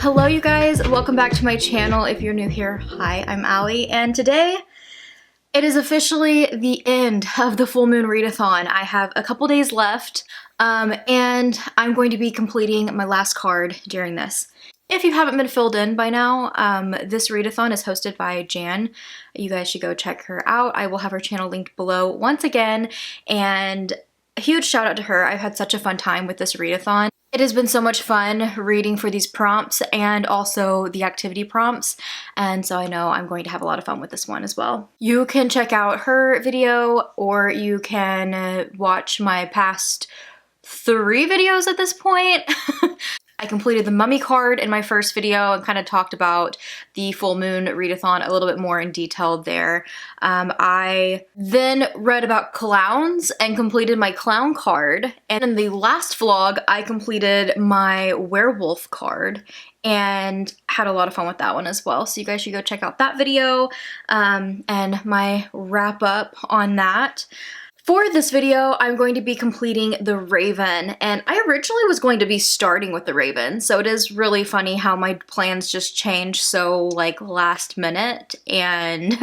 Hello you guys, welcome back to my channel. If you're new here, hi, I'm Allie, and today it is officially the end of the full Moon Readathon. I have a couple days left, and I'm going to be completing my last card during this. If you haven't been filled in by now, this readathon is hosted by Jan. You guys should go check her out. I will have her channel linked below once again, and a huge shout out to her. I've had such a fun time with this readathon. It has been so much fun reading for these prompts and also the activity prompts, and so I know I'm going to have a lot of fun with this one as well. You can check out her video, or you can watch my past 3 videos at this point. I completed the mummy card in my first video and kind of talked about the full moon readathon a little bit more in detail there. I then read about clowns and completed my clown card. And in the last vlog, I completed my werewolf card and had a lot of fun with that one as well. So you guys should go check out that video and my wrap up on that. For this video, I'm going to be completing the Raven, and I originally was going to be starting with the Raven, so it is really funny how my plans just changed so like last minute, and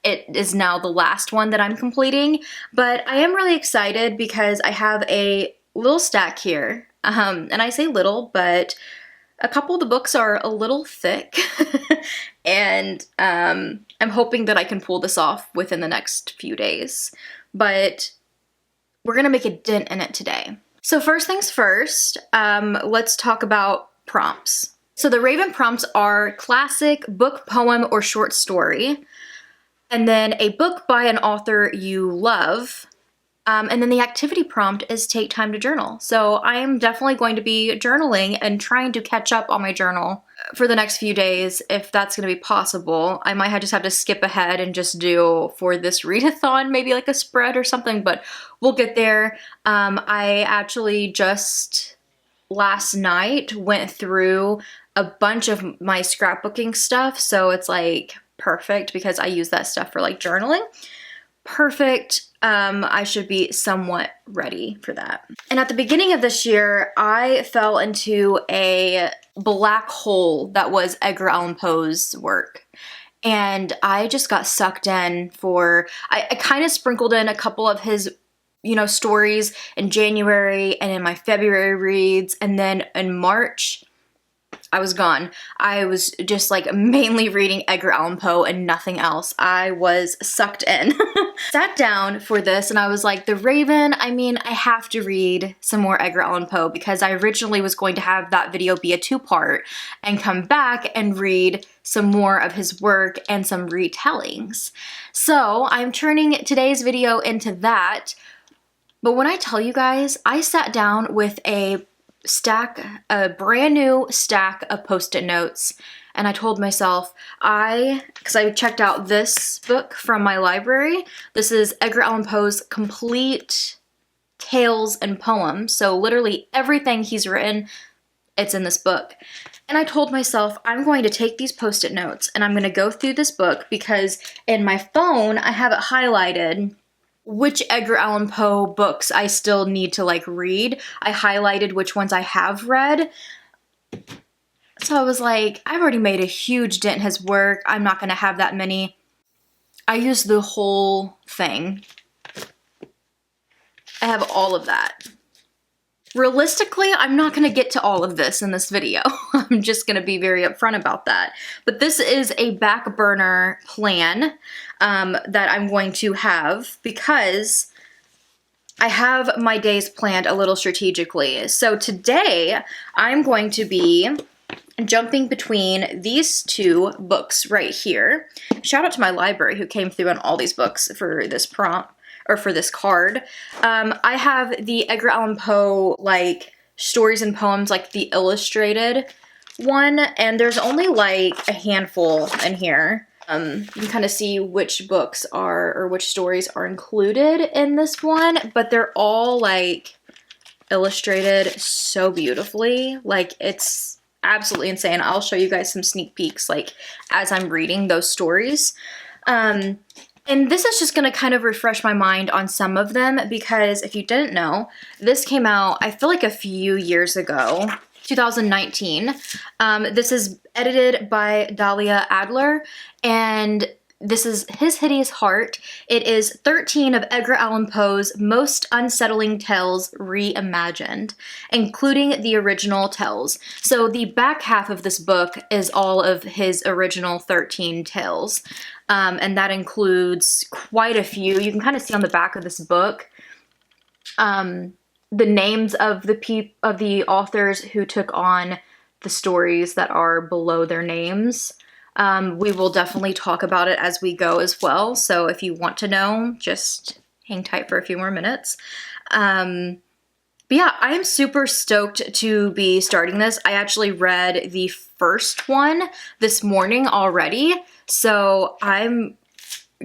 it is now the last one that I'm completing. But I am really excited because I have a little stack here, and I say little, but a couple of the books are a little thick, and I'm hoping that I can pull this off within the next few days. But we're gonna make a dent in it today. So first things first, let's talk about prompts. So the Raven prompts are classic, book, poem, or short story, and then a book by an author you love, and then the activity prompt is take time to journal. So I am definitely going to be journaling and trying to catch up on my journal for the next few days, if that's going to be possible. I might just have to skip ahead and just do, for this readathon, maybe like a spread or something, but we'll get there. I actually just last night went through a bunch of my scrapbooking stuff, so it's like perfect because I use that stuff for like journaling. Perfect. I should be somewhat ready for that. And at the beginning of this year, I fell into a black hole that was Edgar Allan Poe's work. And I just got sucked in for, I kind of sprinkled in a couple of his, stories in January and in my February reads. And then in March, I was gone. I was just like mainly reading Edgar Allan Poe and nothing else. I was sucked in. Sat down for this and I was like, the Raven, I have to read some more Edgar Allan Poe because I originally was going to have that video be a 2-part and come back and read some more of his work and some retellings. So I'm turning today's video into that. But when I tell you guys, I sat down with a brand new stack of Post-it notes, and I told myself, because I checked out this book from my library. This is Edgar Allan Poe's complete tales and poems, so literally everything he's written, it's in this book. And I told myself, I'm going to take these Post-it notes and I'm going to go through this book because in my phone I have it highlighted which Edgar Allan Poe books I still need to read. I highlighted which ones I have read. So I was like, I've already made a huge dent in his work. I'm not gonna have that many. I used the whole thing. I have all of that. Realistically, I'm not gonna get to all of this in this video. I'm just gonna be very upfront about that. But this is a back burner plan that I'm going to have because I have my days planned a little strategically. So today, I'm going to be jumping between these 2 books right here. Shout out to my library who came through on all these books for this prompt. Or for this card. I have the Edgar Allan Poe stories and poems, the illustrated one, and there's only a handful in here. You can kind of see which books are, or which stories are included in this one, but they're all illustrated so beautifully. It's absolutely insane. I'll show you guys some sneak peeks as I'm reading those stories. And this is just going to kind of refresh my mind on some of them because if you didn't know, this came out, I feel like a few years ago. 2019. This is edited by Dahlia Adler, and this is His Hideous Heart. It is 13 of Edgar Allan Poe's most unsettling tales reimagined, including the original tales. So the back half of this book is all of his original 13 tales, and that includes quite a few. You can kind of see on the back of this book the names of the authors who took on the stories that are below their names. We will definitely talk about it as we go as well, so if you want to know, just hang tight for a few more minutes. But yeah, I am super stoked to be starting this. I actually read the first one this morning already, so I'm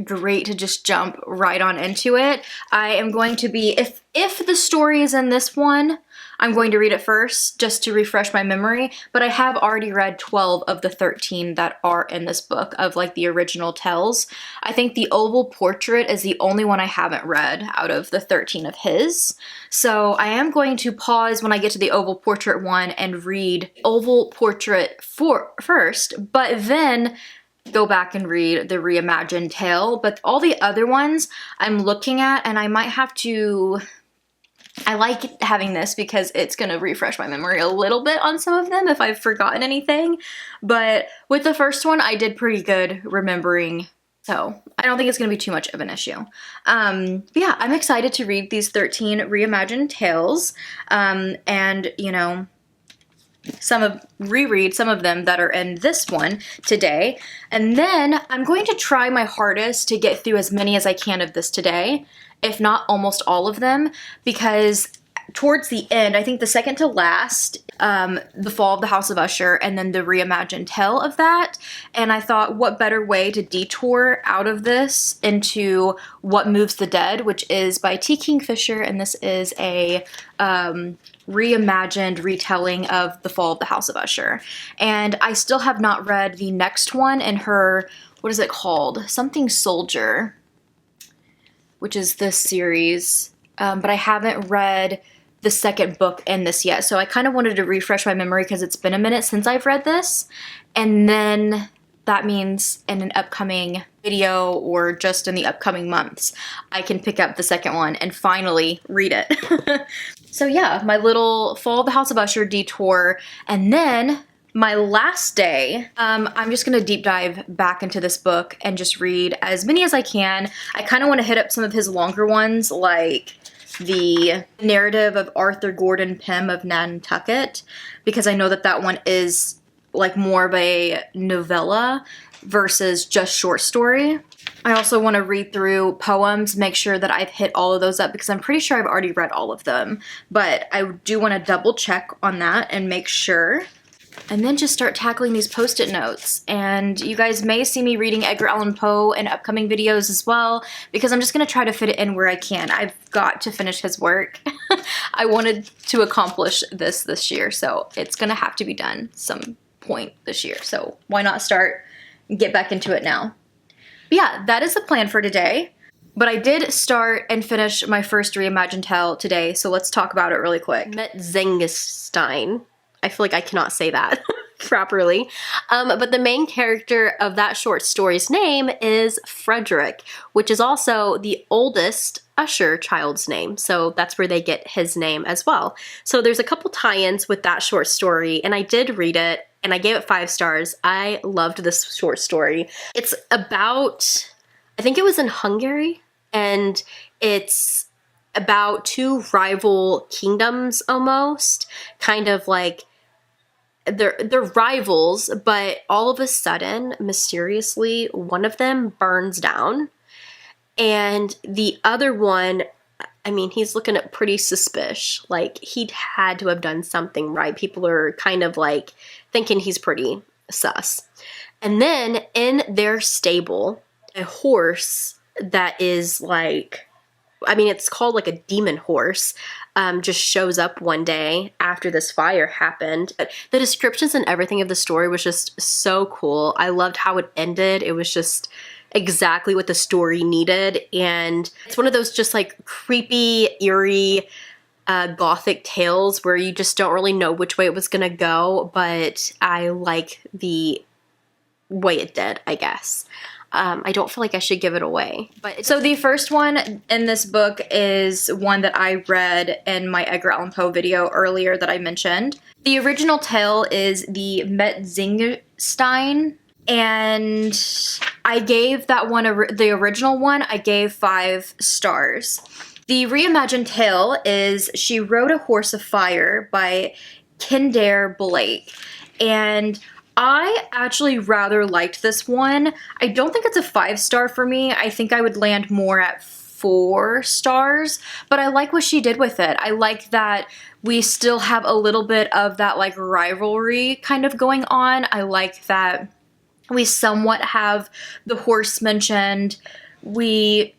great to just jump right on into it. I am going to be, if the story is in this one, I'm going to read it first just to refresh my memory, but I have already read 12 of the 13 that are in this book of like the original tells. I think the Oval Portrait is the only one I haven't read out of the 13 of his. So I am going to pause when I get to the Oval Portrait one and read Oval Portrait first, but then go back and read the reimagined tale. But all the other ones I'm looking at, and I might have to... I like having this because it's going to refresh my memory a little bit on some of them if I've forgotten anything. But with the first one, I did pretty good remembering, so I don't think it's going to be too much of an issue. But yeah, I'm excited to read these 13 reimagined tales, and, you know, reread some of them that are in this one today. And then I'm going to try my hardest to get through as many as I can of this today, if not almost all of them, because towards the end, I think the second to last, The Fall of the House of Usher, and then the reimagined tale of that. And I thought, what better way to detour out of this into What Moves the Dead, which is by T. Kingfisher, and this is a reimagined retelling of The Fall of the House of Usher. And I still have not read the next one in her, what is it called? Something Soldier, which is this series, but I haven't read the second book in this yet. So I kind of wanted to refresh my memory because it's been a minute since I've read this. And then that means in an upcoming video or just in the upcoming months, I can pick up the second one and finally read it. So yeah, my little Fall of the House of Usher detour. And then my last day, I'm just gonna deep dive back into this book and just read as many as I can. I kind of want to hit up some of his longer ones, like the narrative of Arthur Gordon Pym of Nantucket, because I know that that one is like more of a novella versus just short story. I also want to read through poems, make sure that I've hit all of those up because I'm pretty sure I've already read all of them, but I do want to double check on that and make sure. And then just start tackling these post-it notes. And you guys may see me reading Edgar Allan Poe in upcoming videos as well, because I'm just going to try to fit it in where I can. I've got to finish his work. I wanted to accomplish this year, so it's going to have to be done some point this year. So why not start and get back into it now? But yeah, that is the plan for today. But I did start and finish my first reimagined tale today, so let's talk about it really quick. Metzengerstein. I feel like I cannot say that properly. But the main character of that short story's name is Frederick, which is also the oldest Usher child's name. So that's where they get his name as well. So there's a couple tie-ins with that short story, and I did read it, and I gave it 5 stars. I loved this short story. It's about, I think it was in Hungary, and it's about 2 rival kingdoms almost, kind of like they're rivals, but all of a sudden, mysteriously, one of them burns down, and the other one, I mean, he's looking at pretty suspicious. Like, he'd had to have done something right. People are kind of like thinking he's pretty sus. And then in their stable, a horse that is like, I mean, it's called like a demon horse, just shows up one day after this fire happened. The descriptions and everything of the story was just so cool. I loved how it ended. It was just exactly what the story needed. And it's one of those just like creepy, eerie gothic tales where you just don't really know which way it was gonna go, but I like the way it did, I guess. I don't feel like I should give it away. But so the first one in this book is one that I read in my Edgar Allan Poe video earlier that I mentioned. The original tale is the Metzingerstein, and I gave that one, the original one, I gave 5 stars. The reimagined tale is She Rode a Horse of Fire by Kendare Blake, and I actually rather liked this one. I don't think it's a 5-star for me. I think I would land more at 4 stars, but I like what she did with it. I like that we still have a little bit of that like rivalry kind of going on. I like that we somewhat have the horse mentioned. We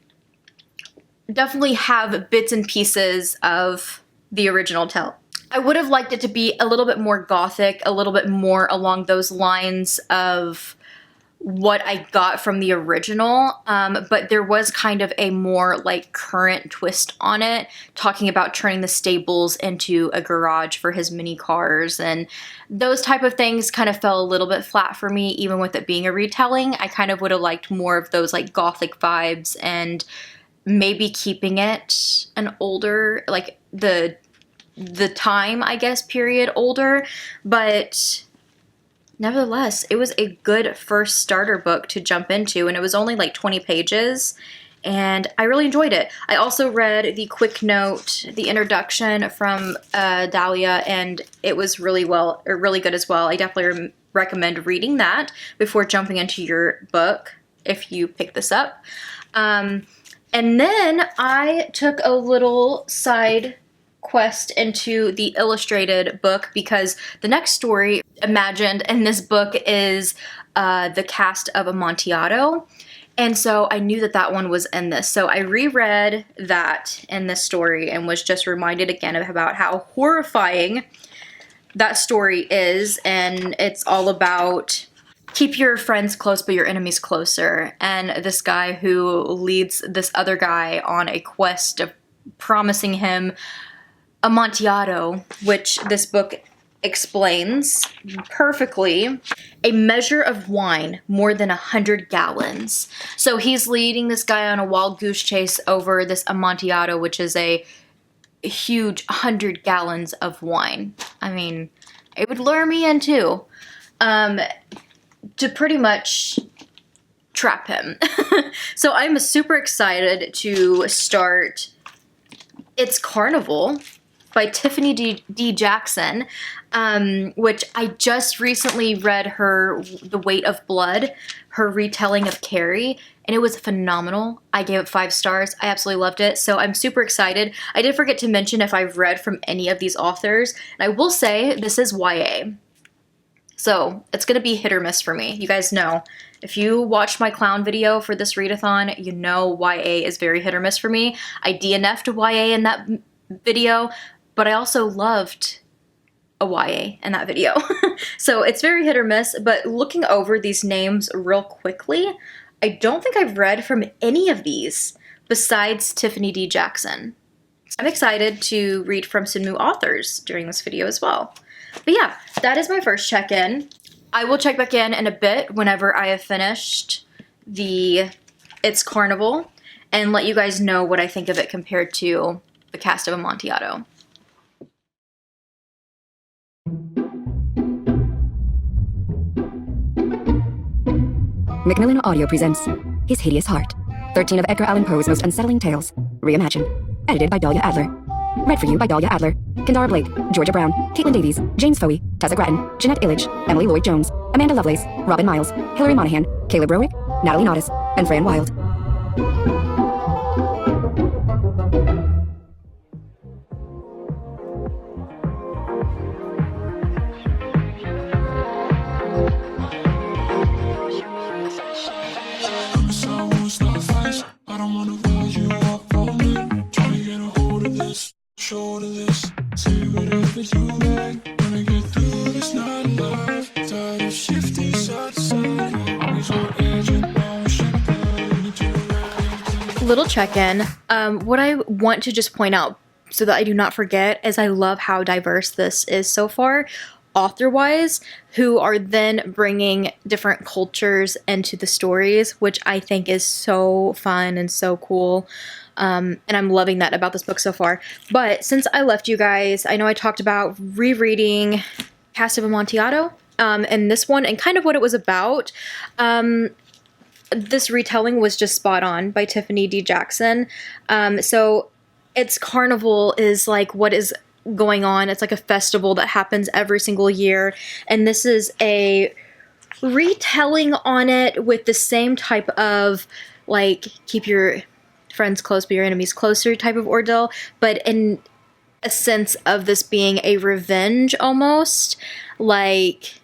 definitely have bits and pieces of the original tale. I would have liked it to be a little bit more gothic, a little bit more along those lines of what I got from the original, but there was kind of a more like current twist on it, talking about turning the stables into a garage for his mini cars, and those type of things kind of fell a little bit flat for me, even with it being a retelling. I kind of would have liked more of those like gothic vibes and maybe keeping it an older, like the time, I guess, period older, but nevertheless, it was a good first starter book to jump into, and it was only like 20 pages, and I really enjoyed it. I also read the quick note, the introduction from Dahlia, and it was really good as well. I definitely recommend reading that before jumping into your book if you pick this up. And then I took a little side quest into the illustrated book because the next story imagined in this book is the cast of Amontillado, and so I knew that that one was in this. So I reread that in this story and was just reminded again about how horrifying that story is, and it's all about keep your friends close but your enemies closer, and this guy who leads this other guy on a quest of promising him Amontillado, which this book explains perfectly, a measure of wine more than 100 gallons. So he's leading this guy on a wild goose chase over this Amontillado, which is a huge 100 gallons of wine. I mean, it would lure me in too, to pretty much trap him. So I'm super excited to start It's Carnival by Tiffany D. Jackson, which I just recently read her The Weight of Blood, her retelling of Carrie, and it was phenomenal. I gave it 5 stars. I absolutely loved it, so I'm super excited. I did forget to mention if I've read from any of these authors, and I will say this is YA. So it's gonna be hit or miss for me. You guys know. If you watched my clown video for this readathon, you know YA is very hit or miss for me. I DNF'd YA in that video, but I also loved a YA in that video. So it's very hit or miss, but looking over these names real quickly, I don't think I've read from any of these besides Tiffany D. Jackson. I'm excited to read from some new authors during this video as well. But yeah, that is my first check-in. I will check back in a bit whenever I have finished the It's Carnival and let you guys know what I think of it compared to the cast of Amontillado. Macmillan Audio presents His Hideous Heart, 13 of Edgar Allan Poe's most unsettling tales, reimagined. Edited by Dahlia Adler. Read for you by Dahlia Adler, Kendare Blake, Georgia Brown, Caitlin Davies, James Foey, Tessa Grattan, Jeanette Illich, Emily Lloyd-Jones, Amanda Lovelace, Robin Miles, Hilary Monahan, Caleb Rowick, Natalie Nodis, and Fran Wild. Little check-in. What I want to just point out so that I do not forget, is I love how diverse this is so far, author-wise, who are then bringing different cultures into the stories, which I think is so fun and so cool. And I'm loving that about this book so far. But since I left you guys, I know I talked about rereading Cast of Amontillado, and this one, and kind of what it was about. This retelling was just spot on by Tiffany D. Jackson. So its carnival is like what is going on. It's like a festival that happens every single year, and this is a retelling on it with the same type of like keep your friends close but your enemies closer type of ordeal, but in a sense of this being a revenge, almost like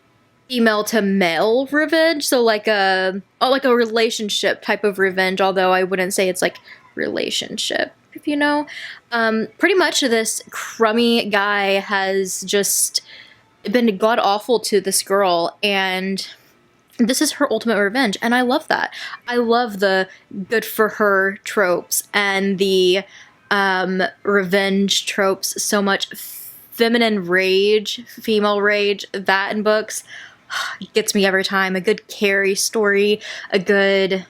female to male revenge, so like a relationship type of revenge, although I wouldn't say it's like relationship, if you know. Pretty much this crummy guy has just been god-awful to this girl, and this is her ultimate revenge, and I love that. I love the good for her tropes and the revenge tropes so much. Feminine rage, female rage, that in books gets me every time. A good Carrie story, a good...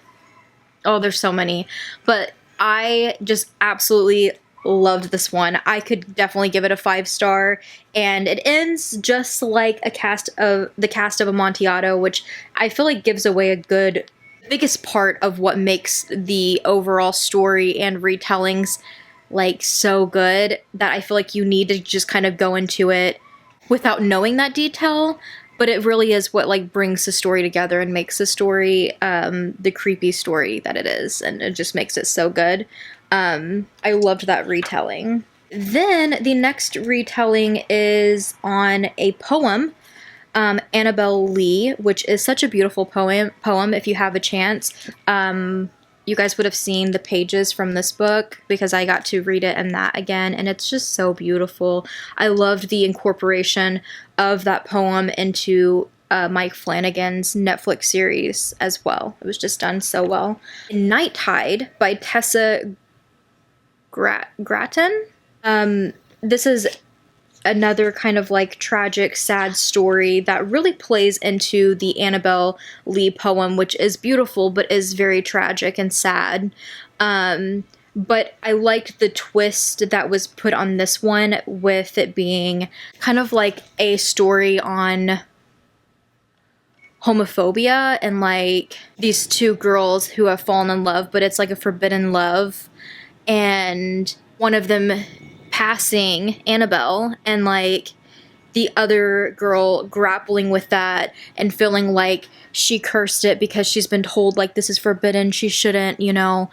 oh, there's so many. But I just absolutely loved this one. I could definitely give it a 5-star, and it ends just like the cast of Amontillado, which I feel like gives away a good biggest part of what makes the overall story and retellings like so good, that I feel like you need to just kind of go into it without knowing that detail. But it really is what like brings the story together and makes the story the creepy story that it is, and it just makes it so good. I loved that retelling. Then the next retelling is on a poem, Annabelle Lee, which is such a beautiful poem. If you have a chance, you guys would have seen the pages from this book because I got to read it and that again, and it's just so beautiful. I loved the incorporation of that poem into Mike Flanagan's Netflix series as well. It was just done so well. Night Tide by Tessa Grattan. This is another kind of like tragic, sad story that really plays into the Annabelle Lee poem, which is beautiful but is very tragic and sad. But I liked the twist that was put on this one, with it being kind of like a story on homophobia and like these two girls who have fallen in love, but it's like a forbidden love, and one of them passing Annabelle, and like the other girl grappling with that and feeling like she cursed it because she's been told like this is forbidden, she shouldn't, you know,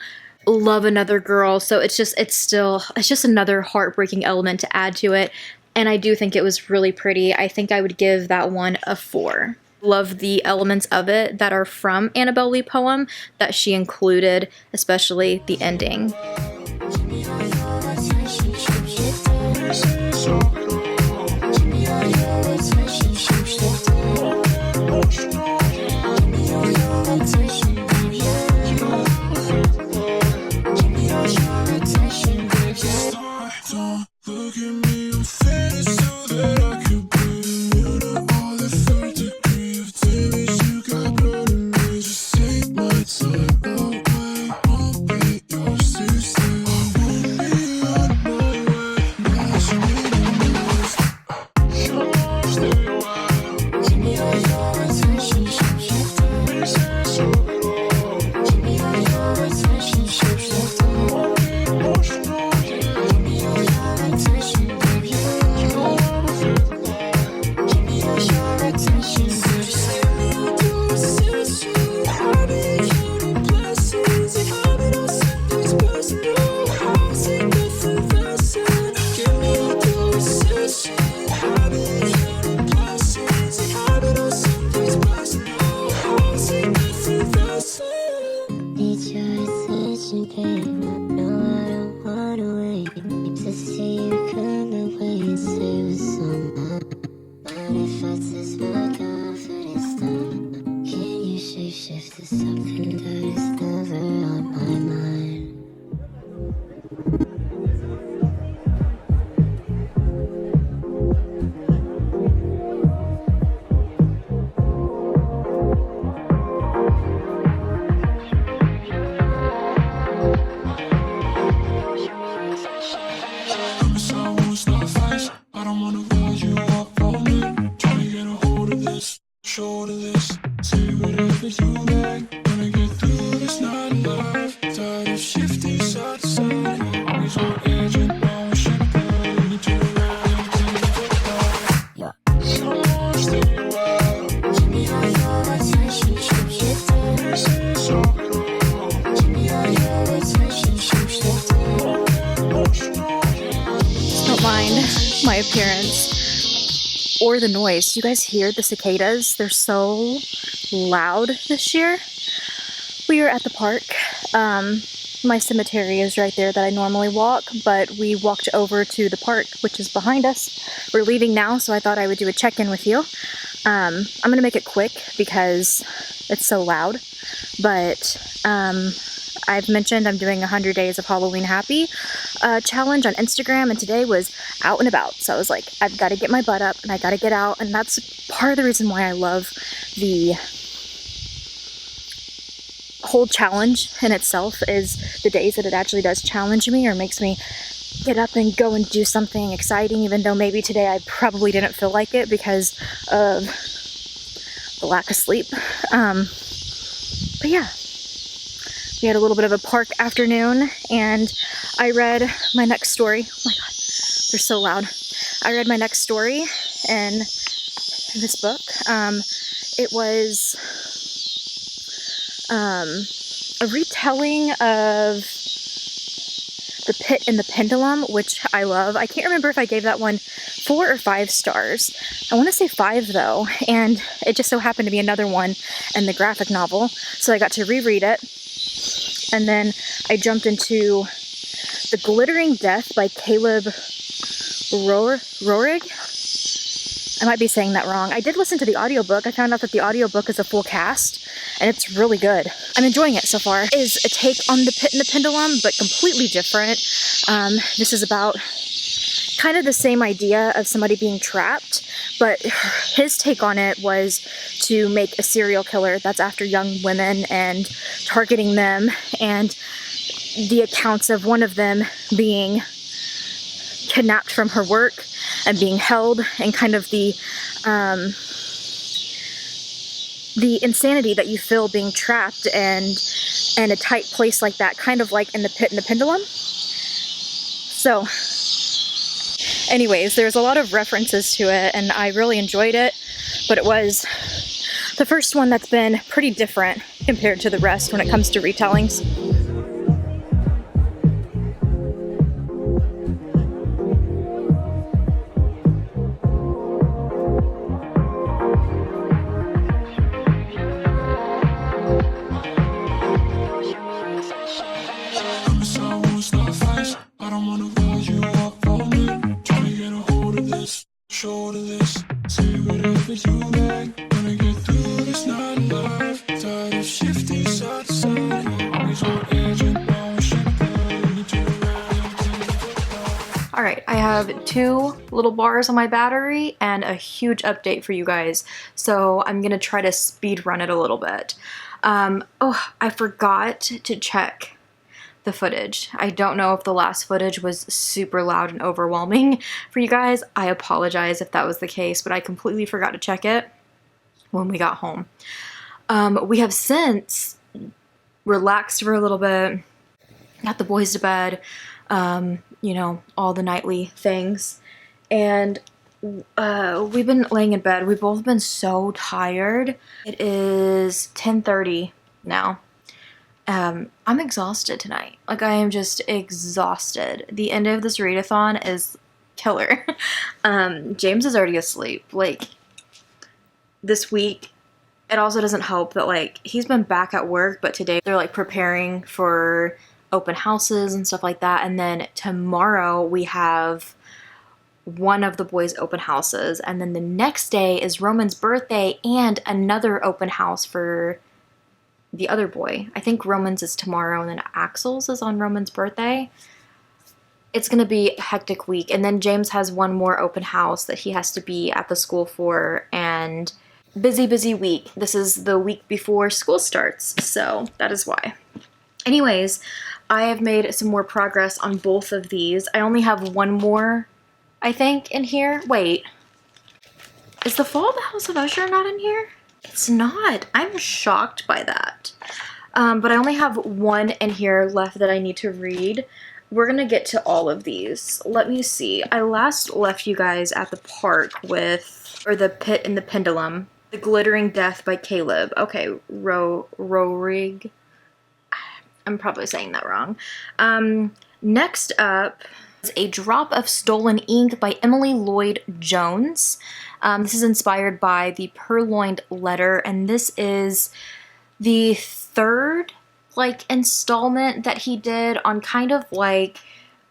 love another girl. So it's just another heartbreaking element to add to it, and I do think it was really pretty. I think I would give that one a 4. Love the elements of it that are from Annabelle Lee poem that she included, especially the ending. don't wanna rise you up all night. Trying to get a hold of this, short of this. Say whatever you like. Gonna get through this night alive. Tired of shifting side to side. Always on edge and now shit good. You need to ride till you get by. Yeah. Someone stay a while. Give me all your attention, shapeshifter. This is all it all. Give me all your attention, shapeshifter. Don't mind my appearance or the noise. Do you guys hear the cicadas? They're so loud this year. We are at the park. My cemetery is right there that I normally walk, but we walked over to the park, which is behind us. We're leaving now, so I thought I would do a check-in with you. I'm gonna make it quick because it's so loud, but I've mentioned I'm doing 100 Days of Halloween Happy challenge on Instagram, and today was out and about. So I was like, I've got to get my butt up and I got to get out, and that's part of the reason why I love the whole challenge in itself, is the days that it actually does challenge me or makes me get up and go and do something exciting, even though maybe today I probably didn't feel like it because of the lack of sleep. But yeah. We had a little bit of a park afternoon, and I read my next story. Oh my god, they're so loud. I read my next story in this book. It was a retelling of The Pit and the Pendulum, which I love. I can't remember if I gave that one 4 or 5 stars. I want to say 5 though, and it just so happened to be another one in the graphic novel, so I got to reread it. And then I jumped into The Glittering Death by Caleb Roerig. I might be saying that wrong. I did listen to the audiobook. I found out that the audiobook is a full cast, and it's really good. I'm enjoying it so far. It is a take on The Pit and the Pendulum, but completely different. This is about kind of the same idea of somebody being trapped, but his take on it was to make a serial killer that's after young women and targeting them, and the accounts of one of them being kidnapped from her work and being held, and kind of the insanity that you feel being trapped and in a tight place like that, kind of like in The Pit and the Pendulum. So anyways, there's a lot of references to it, and I really enjoyed it, but it was the first one that's been pretty different compared to the rest when it comes to retellings. Alright, I have 2 little bars on my battery and a huge update for you guys, so I'm gonna try to speed run it a little bit. Oh, I forgot to check the footage. I don't know if the last footage was super loud and overwhelming for you guys. I apologize if that was the case, but I completely forgot to check it when we got home. We have since relaxed for a little bit, got the boys to bed, you know, all the nightly things, and we've been laying in bed. We've both been so tired. It is 10:30 now. I'm exhausted tonight. Like, I am just exhausted. The end of this readathon is killer. James is already asleep. Like, this week, it also doesn't help that, like, he's been back at work, but today they're, like, preparing for open houses and stuff like that, and then tomorrow we have one of the boys' open houses, and then the next day is Roman's birthday and another open house for the other boy. I think Roman's is tomorrow, and then Axel's is on Roman's birthday. It's gonna be a hectic week, and then James has one more open house that he has to be at the school for, and busy week. This is the week before school starts, so that is why. Anyways, I have made some more progress on both of these. I only have one more I think, in here. Wait. Is The Fall of the House of Usher not in here? It's not. I'm shocked by that. But I only have one in here left that I need to read. We're gonna get to all of these. Let me see. I last left you guys at the park with, or the Pit and the Pendulum. The Glittering Death by Caleb. Okay, Rorig. I'm probably saying that wrong. Next up is A Drop of Stolen Ink by Emily Lloyd Jones. This is inspired by the Purloined Letter, and this is the third installment that he did on kind of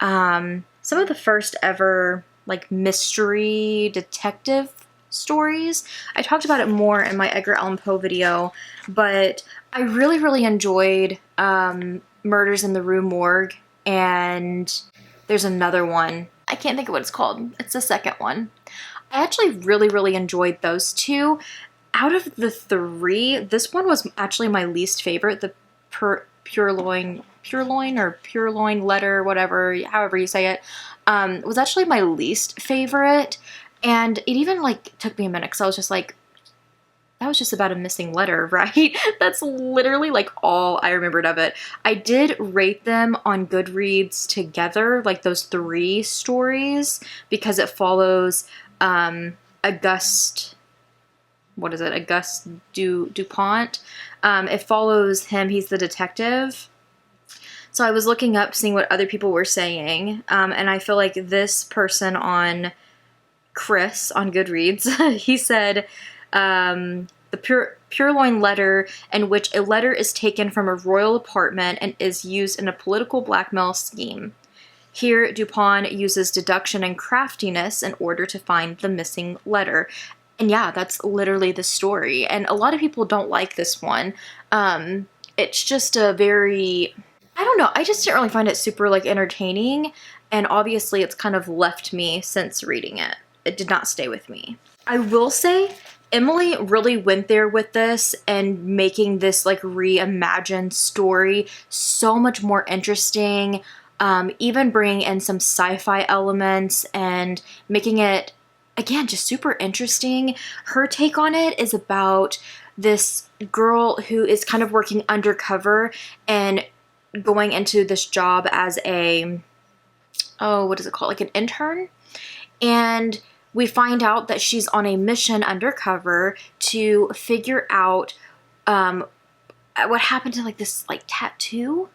some of the first ever mystery detective stories. I talked about it more in my Edgar Allan Poe video, but I really enjoyed Murders in the Rue Morgue, and there's another one. I can't think of what it's called. It's the second one. I actually really enjoyed those two. Out of the three, this one was actually my least favorite. The Purloin Letter, whatever, however you say it, was actually my least favorite. And it even took me a minute because I was just like, that was just about a missing letter, right? That's literally all I remembered of it. I did rate them on Goodreads together, those three stories, because it follows Auguste Dupont. It follows him. He's the detective. So I was looking up, seeing what other people were saying, and I feel like this person on Chris on Goodreads, he said, the Purloin Letter, in which a letter is taken from a royal apartment and is used in a political blackmail scheme. Here, Dupont uses deduction and craftiness in order to find the missing letter. And yeah, that's literally the story. And a lot of people don't like this one. It's just a very, I don't know, I just didn't really find it super entertaining. And obviously it's kind of left me since reading it. It did not stay with me. I will say Emily really went there with this and making this reimagined story so much more interesting. Even bringing in some sci-fi elements and making it, again, just super interesting. Her take on it is about this girl who is kind of working undercover and going into this job as a, what is it called? An intern. And we find out that she's on a mission undercover to figure out what happened to this tattoo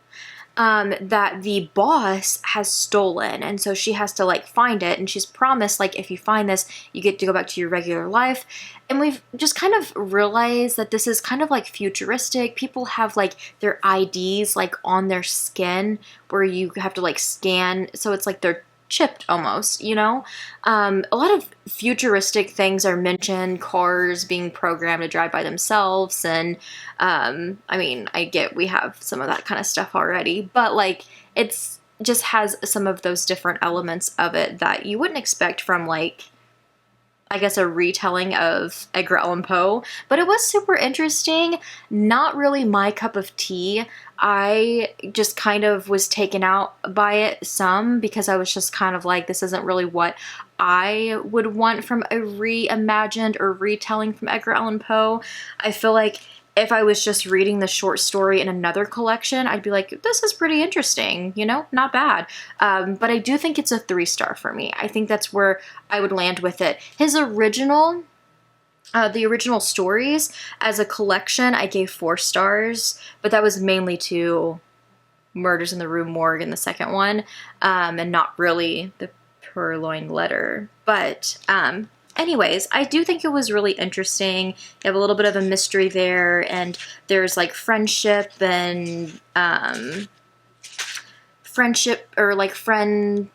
that the boss has stolen, and so she has to find it, and she's promised if you find this, you get to go back to your regular life. And we've just kind of realized that this is kind of futuristic. People have their IDs on their skin where you have to scan, so it's they're chipped almost, you know? A lot of futuristic things are mentioned, cars being programmed to drive by themselves, and I mean, I get we have some of that kind of stuff already, but it's just has some of those different elements of it that you wouldn't expect from I guess a retelling of Edgar Allan Poe, but it was super interesting. Not really my cup of tea. I just kind of was taken out by it some because I was just kind of this isn't really what I would want from a reimagined or retelling from Edgar Allan Poe. I feel if I was just reading the short story in another collection, I'd be this is pretty interesting, you know, not bad. But I do think it's a 3-star for me. I think that's where I would land with it. His original, the original stories as a collection, I gave 4 stars, but that was mainly to Murders in the Rue Morgue in the second one, and not really the Purloin Letter. But, anyways, I do think it was really interesting. You have a little bit of a mystery there, and there's friendship and friendship or friend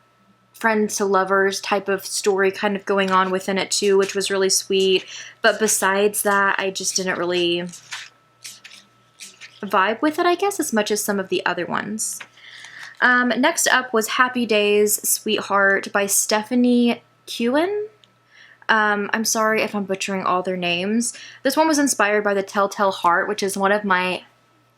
to lovers type of story kind of going on within it too, which was really sweet. But besides that, I just didn't really vibe with it, I guess, as much as some of the other ones. Next up was Happy Days, Sweetheart by Stephanie Kewen. I'm sorry if I'm butchering all their names. This one was inspired by The Telltale Heart, which is one of my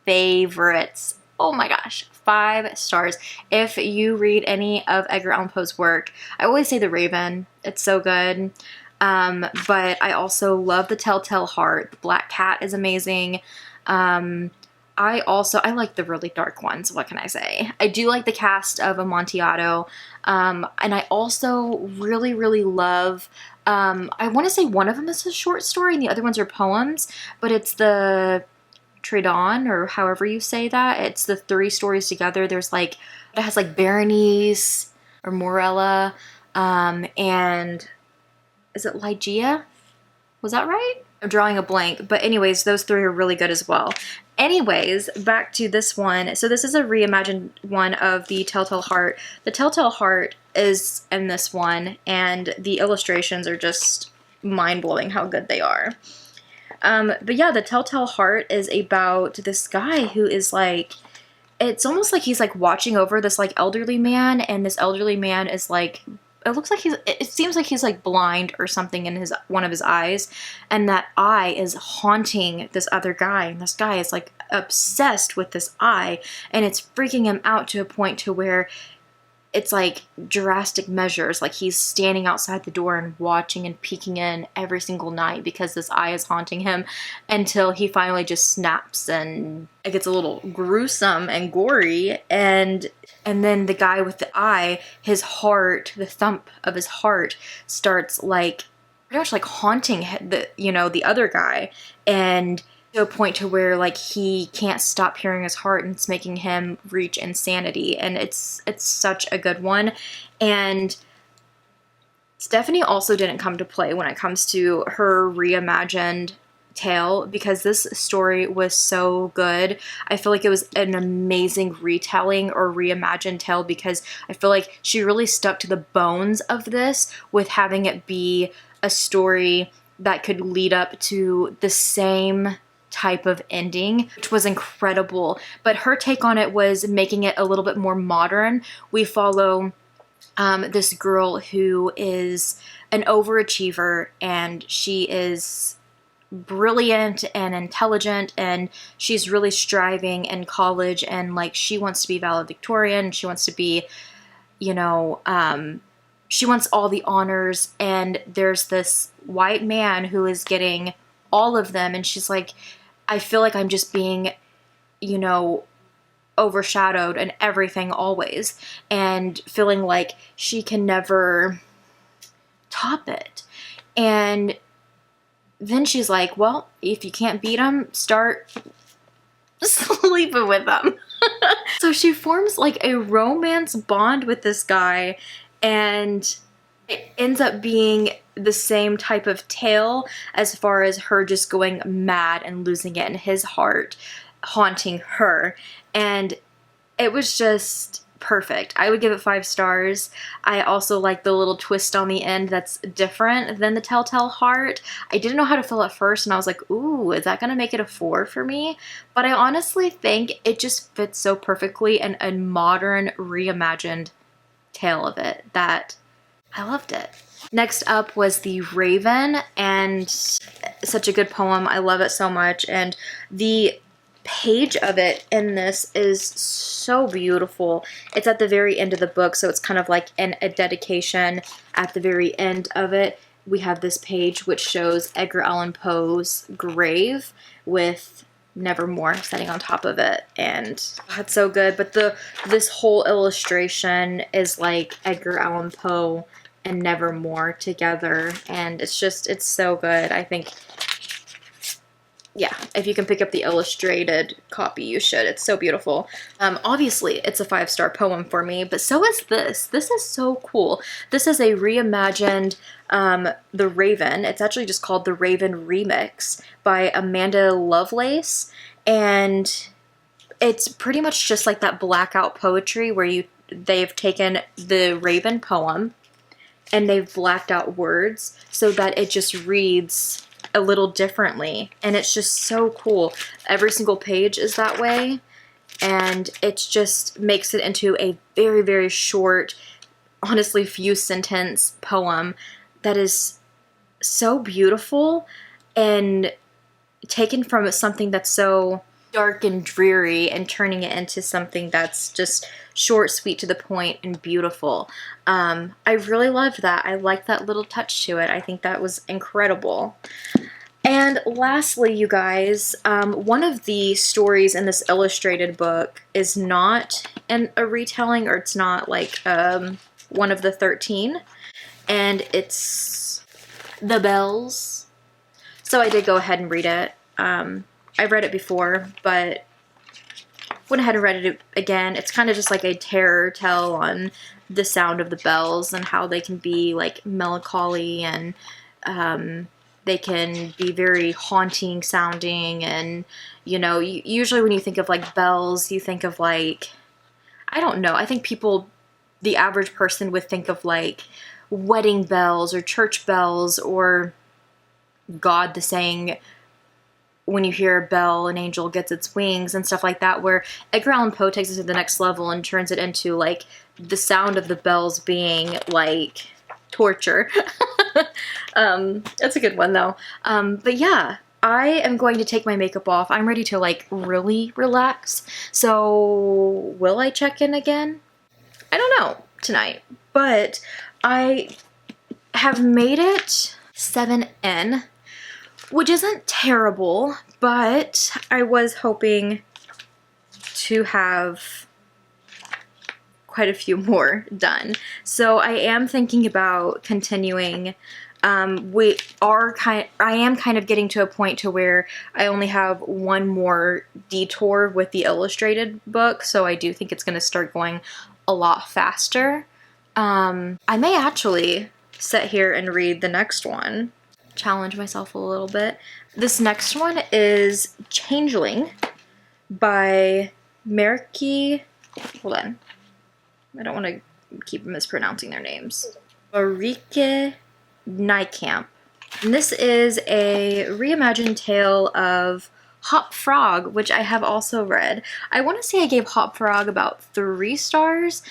favorites Oh my gosh, 5 stars. If you read any of Edgar Allan Poe's work, I always say The Raven. It's so good. But I also love The Telltale Heart. The Black Cat is amazing. I like the really dark ones. What can I say? I do like the cast of Amontillado. And I also really, really love, I want to say one of them is a short story and the other ones are poems, but it's the Tredon, or however you say that. It's the 3 stories together. There's like, it has like Berenice or Morella, and is it Ligeia? Was that right? I'm drawing a blank, but anyways, those 3 are really good as well. Anyways, back to this one. So this is a reimagined one of The Telltale Heart. The Telltale Heart is in this one, and the illustrations are just mind-blowing how good they are. But yeah, The Telltale Heart is about this guy who is like, it's almost like he's like watching over this like elderly man, and this elderly man is like, it seems like he's like blind or something in one of his eyes, and that eye is haunting this other guy, and this guy is like obsessed with this eye, and it's freaking him out to a point to where it's like drastic measures, like he's standing outside the door and watching and peeking in every single night because this eye is haunting him, until he finally just snaps and it gets a little gruesome and gory. And then the guy with the eye, his heart, the thump of his heart starts like pretty much like haunting the other guy, and to a point to where like he can't stop hearing his heart, and it's making him reach insanity. And it's such a good one. And Stephanie also didn't come to play when it comes to her reimagined tale, because this story was so good. I feel like it was an amazing retelling or reimagined tale, because I feel like she really stuck to the bones of this with having it be a story that could lead up to the same type of ending, which was incredible. But her take on it was making it a little bit more modern. We follow this girl who is an overachiever, and she is brilliant and intelligent, and she's really striving in college, and like she wants to be valedictorian, she wants to be, she wants all the honors, and there's this white man who is getting all of them, and she's like, I feel like I'm just being, overshadowed and everything always, and feeling like she can never top it. And then she's like, well, if you can't beat him, start sleeping with him. So she forms like a romance bond with this guy, and it ends up being the same type of tale as far as her just going mad and losing it, and his heart haunting her. And it was just perfect. I would give it 5 stars. I also like the little twist on the end that's different than The Telltale Heart. I didn't know how to feel at first, and I was like, ooh, is that gonna make it a 4 for me? But I honestly think it just fits so perfectly in a modern reimagined tale of it that I loved it. Next up was The Raven, and such a good poem. I love it so much, and the page of it in this is so beautiful. It's at the very end of the book, so it's kind of like a dedication at the very end of it. We have this page which shows Edgar Allan Poe's grave with Nevermore sitting on top of it, and that's so good. But this whole illustration is like Edgar Allan Poe and Nevermore together, and it's so good. I think, yeah, if you can pick up the illustrated copy, you should. It's so beautiful. Obviously, it's a 5-star poem for me, but so is this. This is so cool. This is a reimagined The Raven. It's actually just called The Raven Remix by Amanda Lovelace, and it's pretty much just like that blackout poetry where they've taken the Raven poem and they've blacked out words so that it just reads a little differently, and it's just so cool. Every single page is that way, and it just makes it into a very, very short, honestly few sentence poem that is so beautiful and taken from something that's so dark and dreary and turning it into something that's just short, sweet, to the point, and beautiful. I really loved that. I liked that little touch to it. I think that was incredible. And lastly, you guys, one of the stories in this illustrated book is not a retelling, or it's not like one of the 13, and it's The Bells. So I did go ahead and read it. I've read it before, but went ahead and read it again. It's kind of just like a terror tale on the sound of the bells and how they can be like melancholy, and they can be very haunting sounding. And, you know, usually when you think of like bells, you think of like, I don't know, I think people, the average person would think of like wedding bells or church bells, or God, the saying, when you hear a bell, an angel gets its wings, and stuff like that, where Edgar Allan Poe takes it to the next level and turns it into like the sound of the bells being like torture. That's a good one though. But yeah, I am going to take my makeup off. I'm ready to like really relax. So will I check in again? I don't know tonight, but I have made it 7 in, which isn't terrible, but I was hoping to have quite a few more done. So I am thinking about continuing. I am kind of getting to a point to where I only have one more detour with the illustrated book, so I do think it's going to start going a lot faster. I may actually sit here and read the next one. Challenge myself a little bit. This next one is Changeling by Mariki. Hold on. I don't want to keep mispronouncing their names. Marike Nijkamp. And this is a reimagined tale of Hop Frog, which I have also read. I want to say I gave Hop Frog about 3 stars,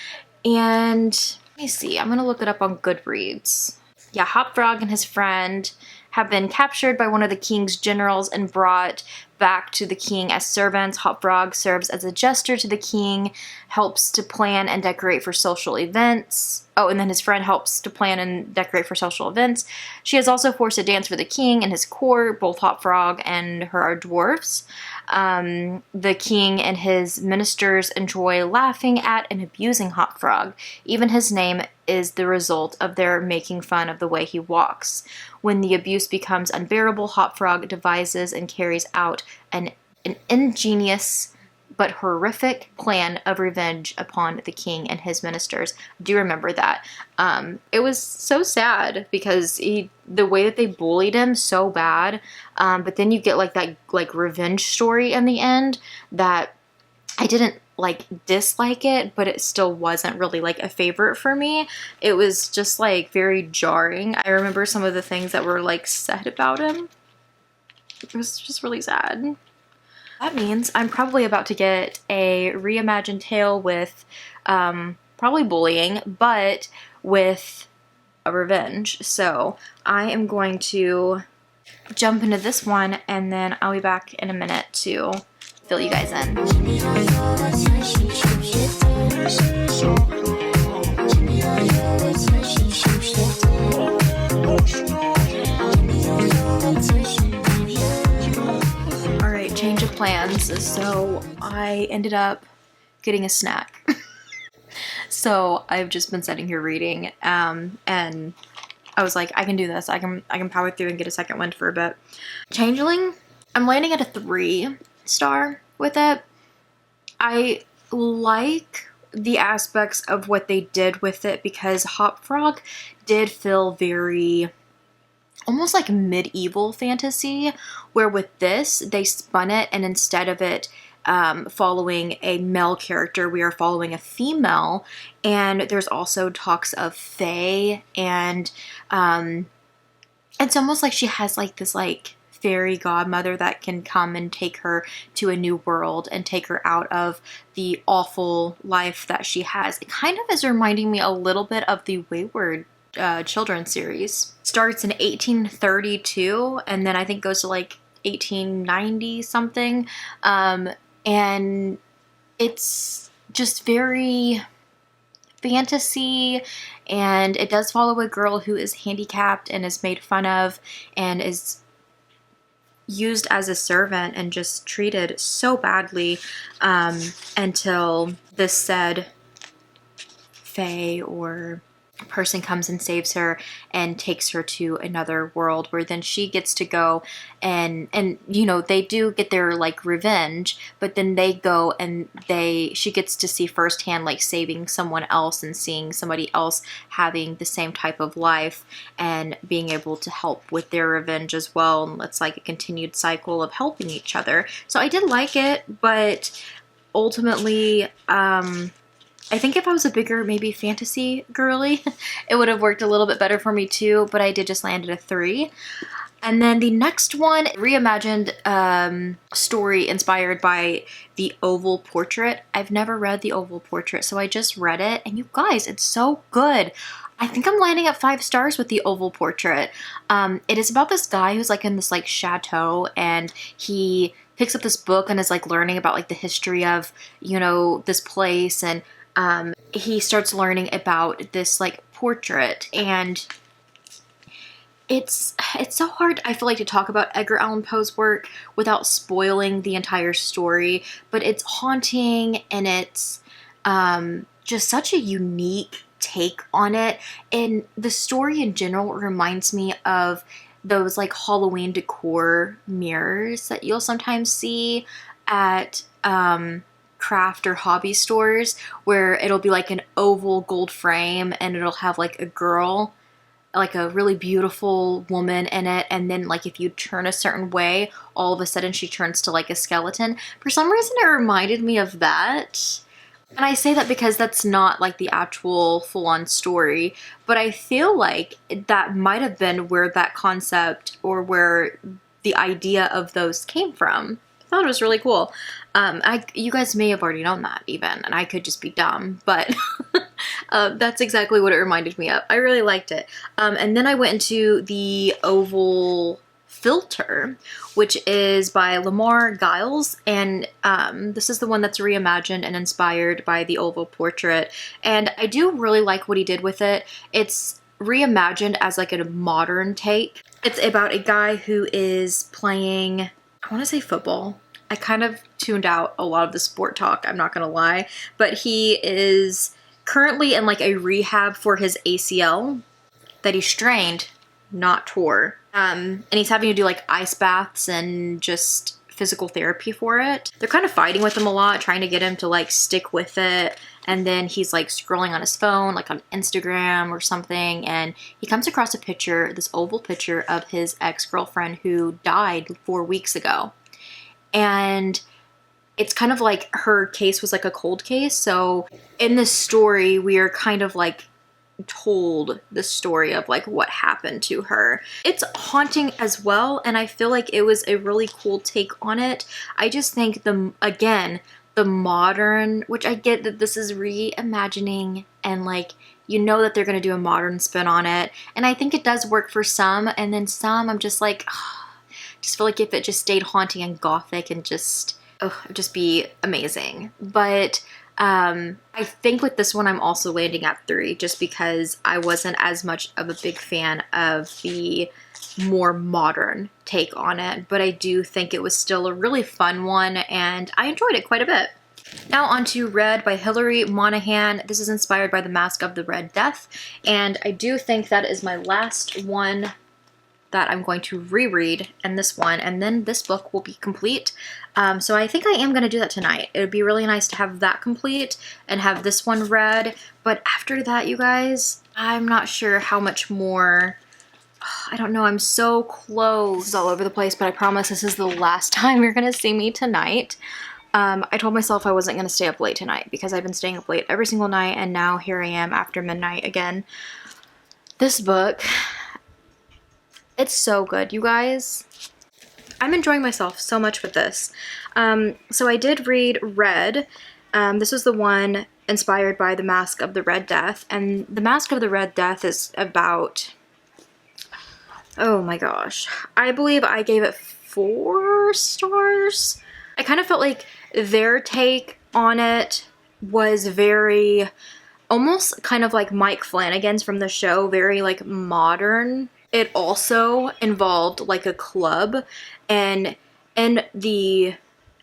and let me see, I'm going to look it up on Goodreads. Yeah, Hop Frog and his friend have been captured by one of the king's generals and brought back to the king as servants. Hop Frog serves as a jester to the king, helps to plan and decorate for social events. Oh, and then his friend helps to plan and decorate for social events. She is also forced to dance for the king and his court. Both Hop Frog and her are dwarfs. The king and his ministers enjoy laughing at and abusing Hop Frog. Even his name is the result of their making fun of the way he walks. When the abuse becomes unbearable, Hop Frog devises and carries out an ingenious but horrific plan of revenge upon the king and his ministers. I do remember that. It was so sad because the way that they bullied him so bad, but then you get like that like revenge story in the end that I didn't like dislike it, but it still wasn't really like a favorite for me. It was just like very jarring. I remember some of the things that were like said about him. It was just really sad. That means I'm probably about to get a reimagined tale with probably bullying, but with a revenge. So I am going to jump into this one, and then I'll be back in a minute to fill you guys in. Alright, change of plans. So I ended up getting a snack. So I've just been sitting here reading, and I was like, I can do this. I can power through and get a second wind for a bit. Changeling, I'm landing at a 3 star with it. I like the aspects of what they did with it because Hop Frog did feel very almost like medieval fantasy, where with this they spun it, and instead of it following a male character, we are following a female. And there's also talks of fae, and it's almost like she has like this like fairy godmother that can come and take her to a new world and take her out of the awful life that she has. It kind of is reminding me a little bit of the Wayward children's series. Starts in 1832 and then I think goes to like 1890 something. And it's just very fantasy, and it does follow a girl who is handicapped and is made fun of and is used as a servant and just treated so badly until this said fae or person comes and saves her and takes her to another world, where then she gets to go and you know, they do get their like revenge, but then they go and she gets to see firsthand like saving someone else and seeing somebody else having the same type of life and being able to help with their revenge as well, and it's like a continued cycle of helping each other. So I did like it, but ultimately I think if I was a bigger, maybe fantasy girly, it would have worked a little bit better for me too, but I did just land at a 3. And then the next one, reimagined story inspired by The Oval Portrait. I've never read The Oval Portrait, so I just read it, and you guys, it's so good. I think I'm landing at 5 stars with The Oval Portrait. It is about this guy who's like in this like chateau, and he picks up this book and is like learning about like the history of, you know, this place, and he starts learning about this like portrait, and it's so hard, I feel like, to talk about Edgar Allan Poe's work without spoiling the entire story, but it's haunting, and it's just such a unique take on it, and the story in general reminds me of those like Halloween decor mirrors that you'll sometimes see at craft or hobby stores, where it'll be like an oval gold frame and it'll have like a girl, like a really beautiful woman in it, and then like if you turn a certain way, all of a sudden she turns to like a skeleton. For some reason it reminded me of that, and I say that because that's not like the actual full-on story, but I feel like that might have been where that concept or where the idea of those came from. I thought it was really cool. You guys may have already known that even, and I could just be dumb, but that's exactly what it reminded me of. I really liked it. And then I went into The Oval Filter, which is by Lamar Giles, and this is the one that's reimagined and inspired by The Oval Portrait, and I do really like what he did with it. It's reimagined as like a modern take. It's about a guy who is playing, I want to say football. I kind of tuned out a lot of the sport talk, I'm not gonna lie, but he is currently in like a rehab for his ACL that he strained, not tore. And he's having to do like ice baths and just physical therapy for it. They're kind of fighting with him a lot, trying to get him to like stick with it. And then he's like scrolling on his phone, like on Instagram or something, and he comes across a picture, this oval picture of his ex-girlfriend who died 4 weeks ago. And it's kind of like her case was like a cold case. So in this story, we are kind of like told the story of like what happened to her. It's haunting as well, and I feel like it was a really cool take on it. I just think the modern, which I get that this is reimagining, and like, you know that they're going to do a modern spin on it, and I think it does work for some, and then some I'm just like, just feel like if it just stayed haunting and gothic and just, it'd just be amazing. But I think with this one I'm also landing at 3, just because I wasn't as much of a big fan of the more modern take on it, but I do think it was still a really fun one, and I enjoyed it quite a bit. Now on to Red by Hilary Monahan. This is inspired by The Mask of the Red Death, and I do think that is my last one that I'm going to reread, and this one, and then this book will be complete. So I think I am going to do that tonight. It would be really nice to have that complete and have this one read, but after that, you guys, I'm not sure how much more. I don't know, I'm so close. This is all over the place, but I promise this is the last time you're going to see me tonight. I told myself I wasn't going to stay up late tonight because I've been staying up late every single night, and now here I am after midnight again. This book, it's so good, you guys. I'm enjoying myself so much with this. So I did read Red. This was the one inspired by The Mask of the Red Death, and The Mask of the Red Death is about Oh my gosh. I believe I gave it 4 stars. I kind of felt like their take on it was very, almost kind of like Mike Flanagan's from the show, very like modern. It also involved like a club, and in the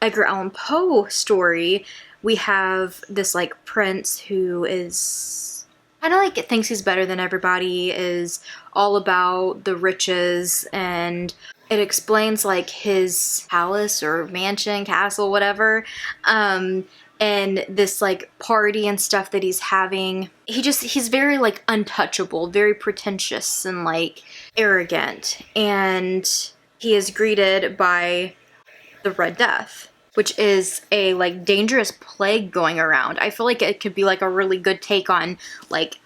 Edgar Allan Poe story, we have this like prince who is kind of like thinks he's better than everybody, is all about the riches, and it explains like his palace or mansion, castle, whatever, and this like party and stuff that he's having. He's very like untouchable, very pretentious and like arrogant, and he is greeted by the Red Death, which is a like dangerous plague going around. I feel like it could be like a really good take on like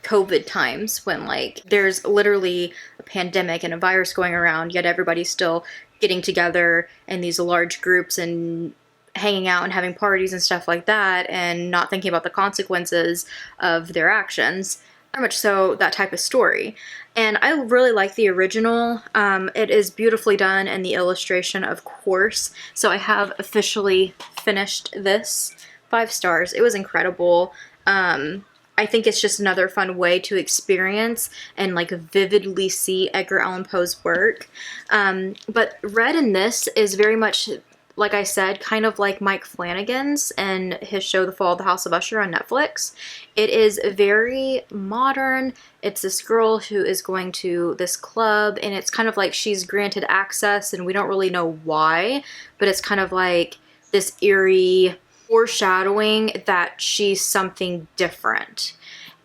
COVID times, when like there's literally a pandemic and a virus going around, yet everybody's still getting together in these large groups and hanging out and having parties and stuff like that, and not thinking about the consequences of their actions. Very much so that type of story. And I really like the original. It is beautifully done, and the illustration, of course. So I have officially finished this. 5 stars. It was incredible. I think it's just another fun way to experience and like vividly see Edgar Allan Poe's work. But Red in this is very much, like I said, kind of like Mike Flanagan's and his show The Fall of the House of Usher on Netflix. It is very modern. It's this girl who is going to this club, and it's kind of like she's granted access, and we don't really know why, but it's kind of like this eerie foreshadowing that she's something different.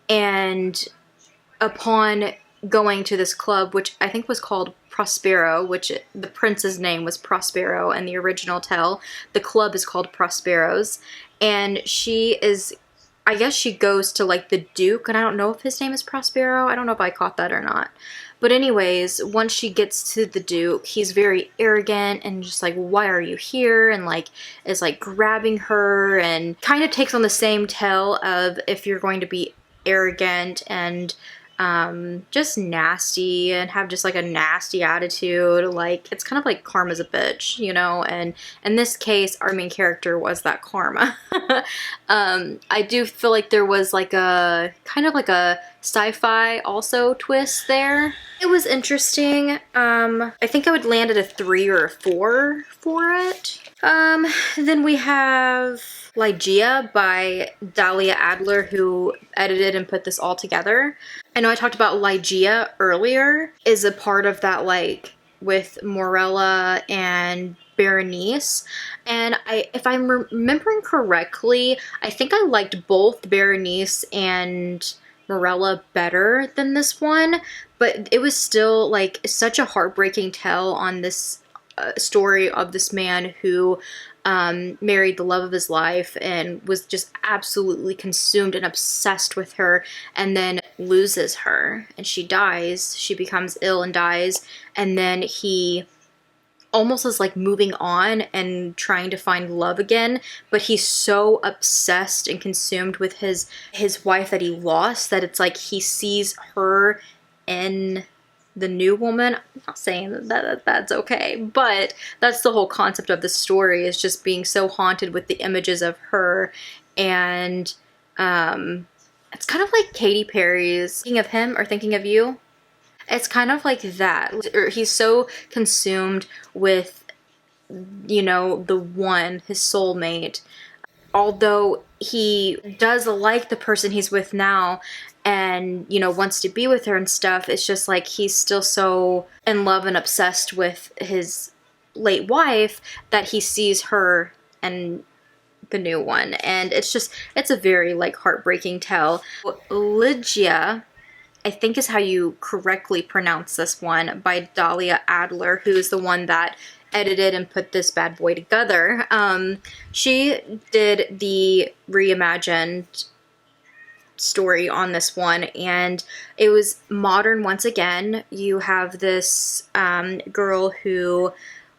And upon going to this club, which I think was called Prospero, which the prince's name was Prospero in the original tale. The club is called Prospero's, and she is, I guess she goes to like the Duke, and I don't know if his name is Prospero. I don't know if I caught that or not. But anyways, once she gets to the Duke, he's very arrogant and just like, why are you here? And like is like grabbing her, and kind of takes on the same tale of if you're going to be arrogant and just nasty and have just like a nasty attitude, like it's kind of like Karma's a bitch, you know. And in this case, our main character was that Karma. I do feel like there was like a kind of like a sci-fi also twist there. It was interesting. I think I would land at a 3 or a 4 for it. Then we have Ligeia by Dahlia Adler, who edited and put this all together. I know I talked about Ligeia earlier, is a part of that like with Morella and Berenice. And if I'm remembering correctly, I think I liked both Berenice and Morella better than this one, but it was still like such a heartbreaking tale on this story of this man who married the love of his life and was just absolutely consumed and obsessed with her, and then loses her, and she dies. She becomes ill and dies, and then he almost is like moving on and trying to find love again, but he's so obsessed and consumed with his wife that he lost that it's like he sees her in the new woman. I'm not saying that that's okay, but that's the whole concept of the story, is just being so haunted with the images of her. And it's kind of like Katy Perry's Thinking of Him or Thinking of You. It's kind of like that. He's so consumed with, you know, the one, his soulmate. Although he does like the person he's with now and, you know, wants to be with her and stuff, it's just like he's still so in love and obsessed with his late wife that he sees her and the new one. And it's a very like heartbreaking tale. Ligeia, I think is how you correctly pronounce this one, by Dahlia Adler, who is the one that edited and put this bad boy together. She did the reimagined story on this one, and it was modern once again. You have this girl who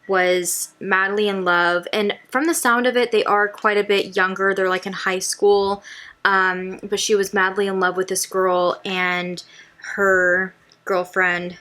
was madly in love, and from the sound of it, they are quite a bit younger. They're like in high school, but she was madly in love with this girl, and her girlfriend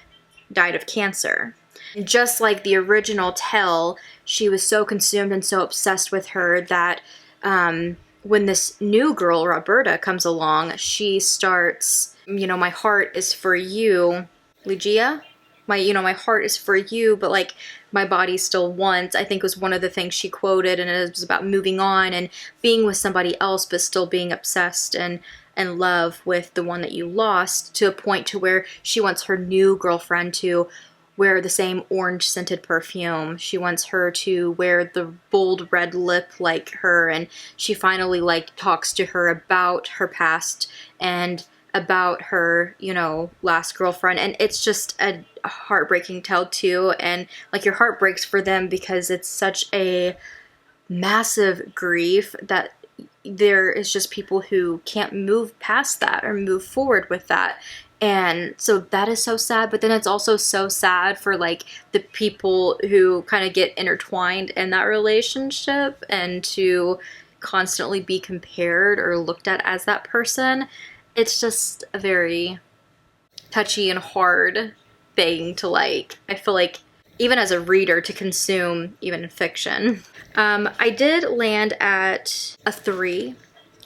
died of cancer. Just like the original tale, she was so consumed and so obsessed with her that when this new girl, Roberta, comes along, she starts, you know, my heart is for you, Ligia? My heart is for you, but like my body still wants, I think was one of the things she quoted, and it was about moving on and being with somebody else, but still being obsessed and in love with the one that you lost, to a point to where she wants her new girlfriend to wear the same orange scented perfume. She wants her to wear the bold red lip like her, and she finally like talks to her about her past and about her, you know, last girlfriend. And it's just a heartbreaking tale too, and like your heart breaks for them because it's such a massive grief that there is just people who can't move past that or move forward with that. And so that is so sad, but then it's also so sad for like the people who kind of get intertwined in that relationship and to constantly be compared or looked at as that person. It's just a very touchy and hard thing to like, I feel like, even as a reader, to consume, even in fiction. I did land at a 3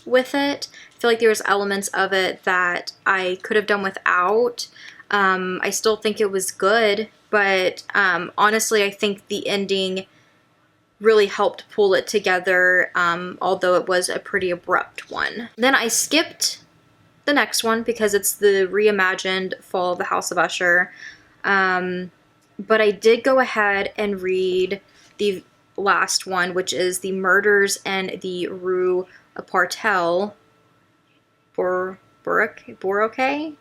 with it. I feel like there was elements of it that I could have done without. I still think it was good, but honestly, I think the ending really helped pull it together, although it was a pretty abrupt one. Then I skipped the next one because it's the reimagined Fall of the House of Usher. But I did go ahead and read the last one, which is The Murders in the Rue Apartel. Boroke? I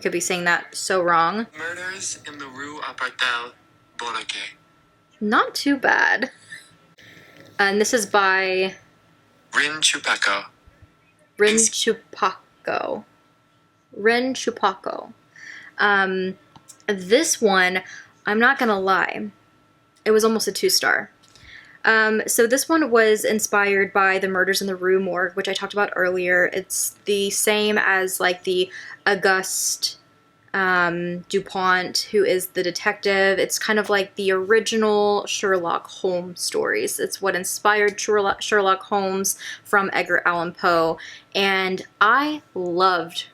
could be saying that so wrong. Murders in the Rue Apartel, Boroke. Not too bad. And this is by Rin Chupeco. Rin Chupeco. This one, I'm not gonna lie, it was almost a 2-star. So this one was inspired by The Murders in the Rue Morgue, which I talked about earlier. It's the same as like the Auguste Dupont, who is the detective. It's kind of like the original Sherlock Holmes stories. It's what inspired Sherlock Holmes from Edgar Allan Poe. And I loved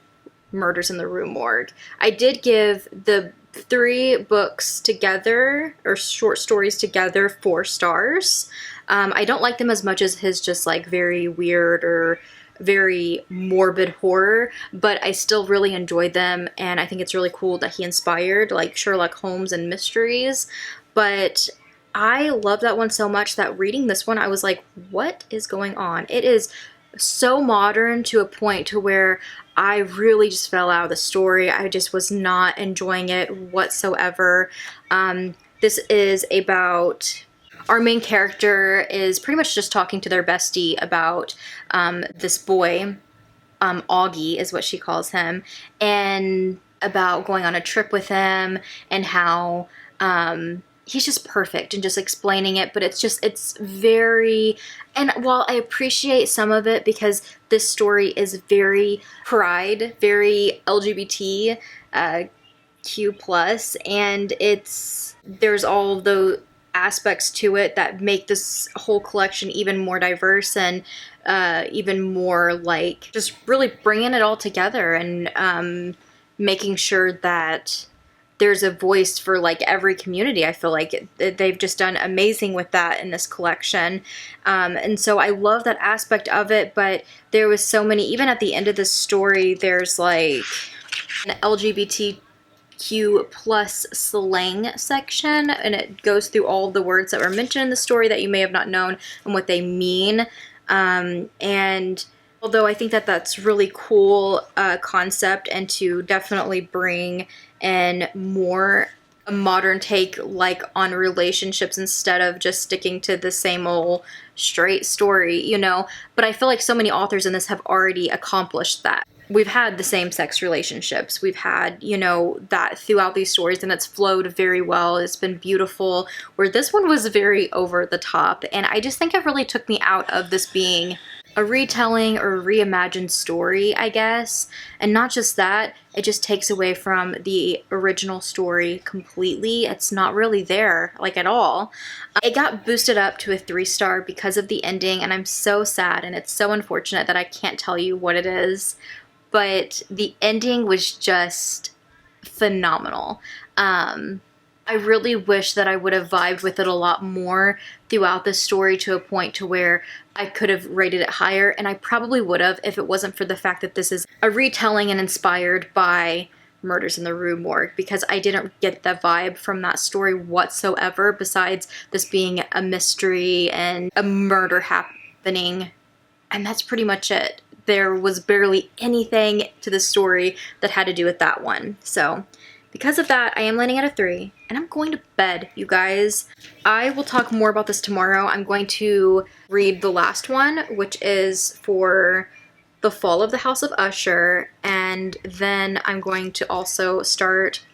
Murders in the Rue Morgue. I did give the 3 books together, or short stories together, 4 stars. I don't like them as much as his just like very weird or very morbid horror, but I still really enjoyed them, and I think it's really cool that he inspired like Sherlock Holmes and mysteries. But I love that one so much that reading this one, I was like, what is going on? It is so modern to a point to where I really just fell out of the story. I just was not enjoying it whatsoever. This is about, our main character is pretty much just talking to their bestie about this boy, Augie is what she calls him, and about going on a trip with him and how he's just perfect, and just explaining it. But it's very, and while I appreciate some of it because this story is very pride, very LGBT Q plus, and there's all the aspects to it that make this whole collection even more diverse and even more like just really bringing it all together and making sure that there's a voice for like every community. I feel like they've just done amazing with that in this collection. And so I love that aspect of it, but there was so many, even at the end of this story, there's like an LGBTQ plus slang section, and it goes through all the words that were mentioned in the story that you may have not known and what they mean. And although I think that that's really cool concept, and to definitely bring in more a modern take like on relationships instead of just sticking to the same old straight story, you know. But I feel like so many authors in this have already accomplished that. We've had the same-sex relationships. We've had, you know, that throughout these stories, and it's flowed very well. It's been beautiful, where this one was very over the top. And I just think it really took me out of this being a retelling or a reimagined story, I guess. And not just that, it just takes away from the original story completely. It's not really there, like, at all. It got boosted up to a 3-star because of the ending, and I'm so sad, and it's so unfortunate that I can't tell you what it is. But the ending was just phenomenal. I really wish that I would have vibed with it a lot more throughout the story to a point to where I could have rated it higher, and I probably would have if it wasn't for the fact that this is a retelling and inspired by Murders in the Rue Morgue, because I didn't get that vibe from that story whatsoever, besides this being a mystery and a murder happening, and that's pretty much it. There was barely anything to the story that had to do with that one. So because of that, I am landing at a 3, and I'm going to bed, you guys. I will talk more about this tomorrow. I'm going to read the last one, which is for The Fall of the House of Usher, and then I'm going to also start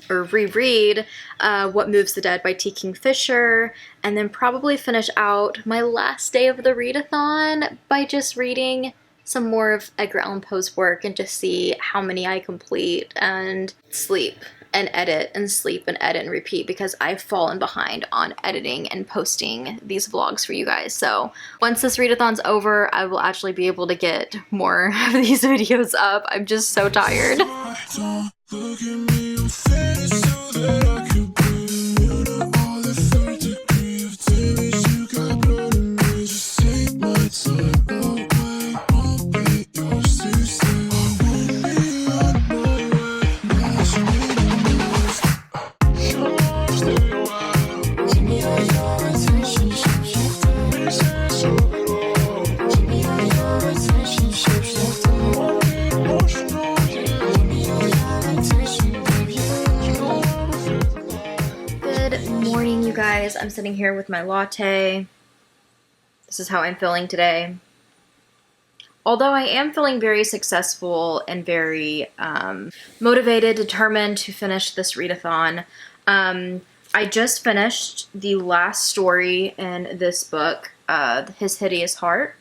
or reread What Moves the Dead by T. Kingfisher, and then probably finish out my last day of the readathon by just reading some more of Edgar Allan Poe's work and just see how many I complete, and sleep and edit and sleep and edit and repeat, because I've fallen behind on editing and posting these vlogs for you guys. So once this readathon's over, I will actually be able to get more of these videos up. I'm just so tired. Don't look at me, I'm faded so that I could breathe. You know all the third degree of damage you got blood in me. Just take my time away, won't be yours to stay. I won't be on my way, now you need me most. Sure, stay a while. Give me all your attention, shapeshifter. Pieces of it all. Give me all your attention, shapeshifter. Won't be emotional, yeah. Give me all your attention, baby. You know I'm a fit. Good morning, you guys. I'm sitting here with my latte. This is how I'm feeling today. Although I am feeling very successful and very motivated, determined to finish this readathon. I just finished the last story in this book, His Hideous Heart.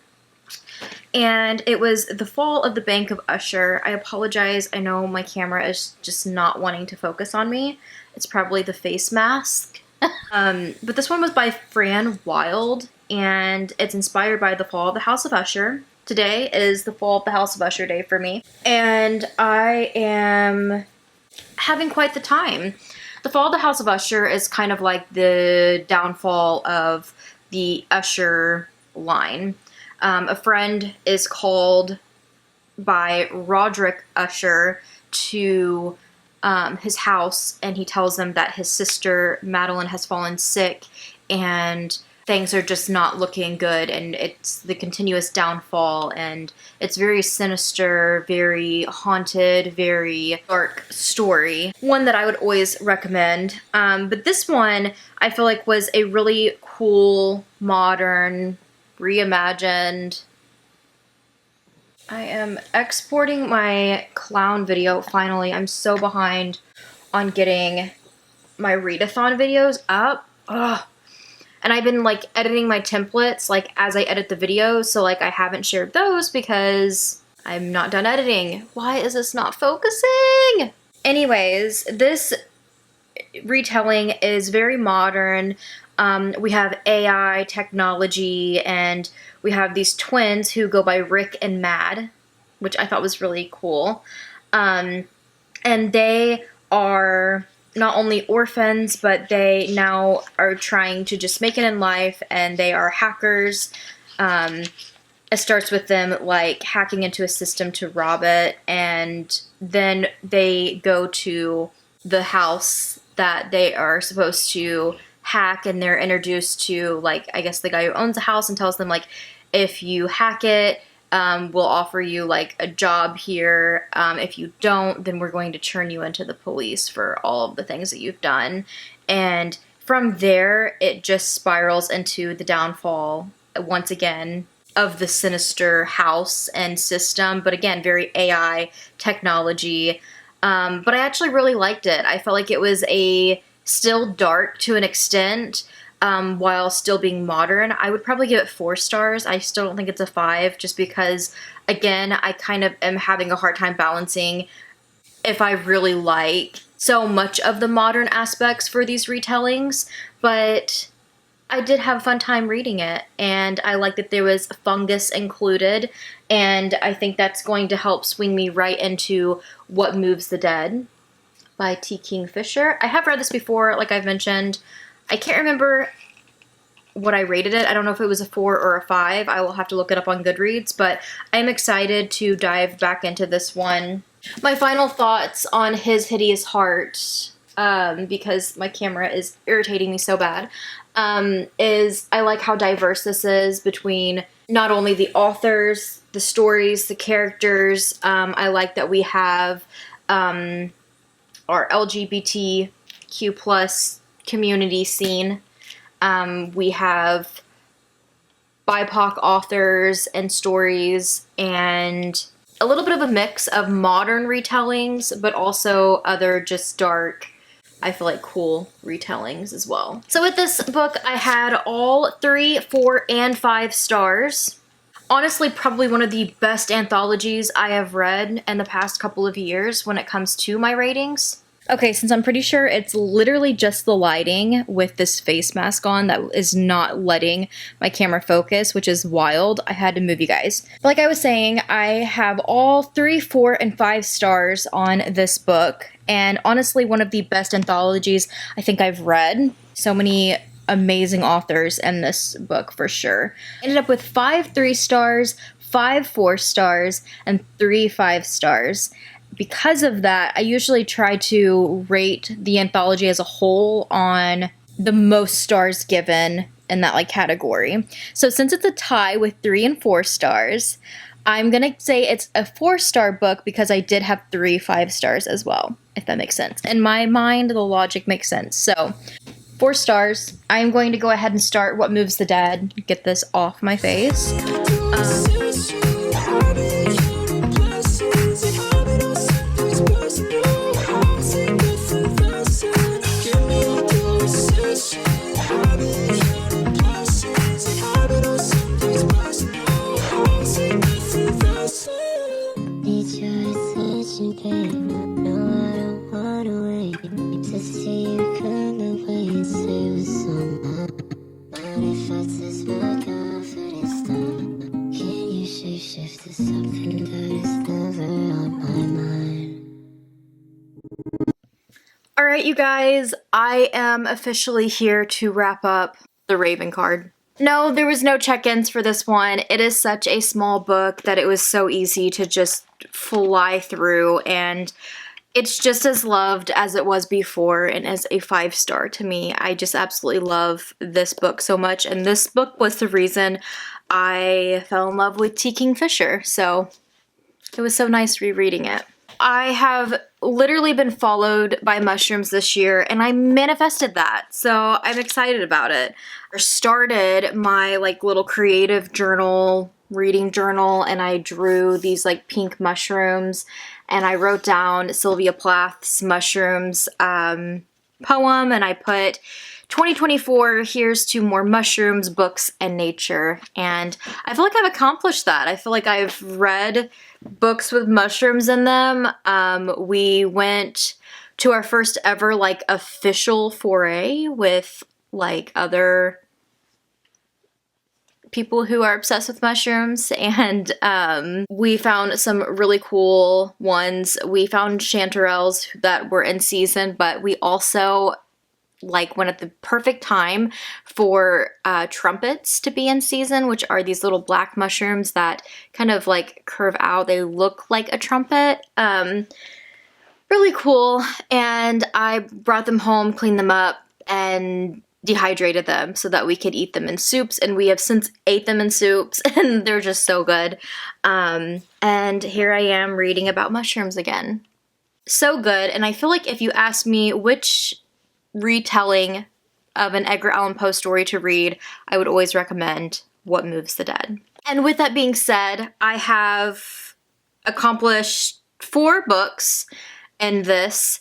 And it was The Fall of the Bank of Usher. I apologize. I know my camera is just not wanting to focus on me. It's probably the face mask. But this one was by Fran Wilde, and it's inspired by The Fall of the House of Usher. Today is the Fall of the House of Usher day for me, and I am having quite the time. The Fall of the House of Usher is kind of like the downfall of the Usher line. A friend is called by Roderick Usher to his house, and he tells them that his sister Madeline has fallen sick and things are just not looking good, and it's the continuous downfall, and it's very sinister, very haunted, very dark story. One that I would always recommend. But this one I feel like was a really cool, modern, reimagined. I am exporting my clown video finally. I'm so behind on getting my readathon videos up. Ugh. And I've been like editing my templates like as I edit the videos, so like I haven't shared those because I'm not done editing. Why is this not focusing? Anyways, this retelling is very modern. We have AI technology, and we have these twins who go by Rick and Mad, which I thought was really cool. And they are not only orphans, but they now are trying to just make it in life, and they are hackers. It starts with them like hacking into a system to rob it, and then they go to the house that they are supposed to hack, and they're introduced to, like, I guess the guy who owns the house, and tells them like, if you hack it, we'll offer you like a job here. If you don't, then we're going to turn you into the police for all of the things that you've done. And from there, it just spirals into the downfall, once again, of the sinister house and system, but again, very AI technology. But I actually really liked it. I felt like it was still dark to an extent, while still being modern. I would probably give it 4 stars. I still don't think it's a 5 just because, again, I kind of am having a hard time balancing if I really like so much of the modern aspects for these retellings, but I did have a fun time reading it, and I like that there was fungus included, and I think that's going to help swing me right into What Moves the Dead by T. Kingfisher. I have read this before, like I've mentioned. I can't remember what I rated it. I don't know if it was a 4 or a 5. I will have to look it up on Goodreads, but I'm excited to dive back into this one. My final thoughts on His Hideous Heart, because my camera is irritating me so bad, is I like how diverse this is between not only the authors, the stories, the characters. I like that we have our LGBTQ plus community scene. We have BIPOC authors and stories, and a little bit of a mix of modern retellings, but also other just dark, I feel like, cool retellings as well. So with this book, I had all 3, 4, and 5 stars. Honestly, probably one of the best anthologies I have read in the past couple of years when it comes to my ratings. Okay, since I'm pretty sure it's literally just the lighting with this face mask on that is not letting my camera focus, which is wild, I had to move you guys. But like I was saying, I have all 3, 4, and 5 stars on this book, and honestly one of the best anthologies I think I've read. So many amazing authors in this book for sure. Ended up with 5 3 stars, 5 4 stars, and 3 5 stars. Because of that, I usually try to rate the anthology as a whole on the most stars given in that like category. So since it's a tie with 3 and 4 stars, I'm gonna say it's a 4-star book because I did have 3 5 stars as well, if that makes sense. In my mind, the logic makes sense. So 4 stars. I'm going to go ahead and start What Moves the Dead. Get this off my face. Alright, you guys, I am officially here to wrap up the Raven card. No, there was no check-ins for this one. It is such a small book that it was so easy to just fly through, and it's just as loved as it was before and as a 5-star to me. I just absolutely love this book so much, and this book was the reason I fell in love with T. Kingfisher, so it was so nice rereading it. I have literally been followed by mushrooms this year, and I manifested that, so I'm excited about it. I started my like little creative journal, reading journal, and I drew these like pink mushrooms, and I wrote down Sylvia Plath's mushrooms poem, and I put 2024, here's to more mushrooms, books, and nature. And I feel like I've accomplished that. I feel like I've read books with mushrooms in them. We went to our first ever like official foray with like other people who are obsessed with mushrooms, and we found some really cool ones. We found chanterelles that were in season, but we also like went at the perfect time for trumpets to be in season, which are these little black mushrooms that kind of like curve out. They look like a trumpet. Really cool. And I brought them home, cleaned them up, and dehydrated them so that we could eat them in soups, and we have since ate them in soups, and they're just so good. And here I am reading about mushrooms again. So good. And I feel like if you ask me which retelling of an Edgar Allan Poe story to read, I would always recommend What Moves the Dead. And with that being said, I have accomplished 4 books in this.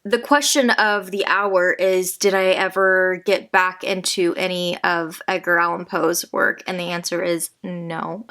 the question of the hour is, did I ever get back into any of Edgar Allan Poe's work? And the answer is no.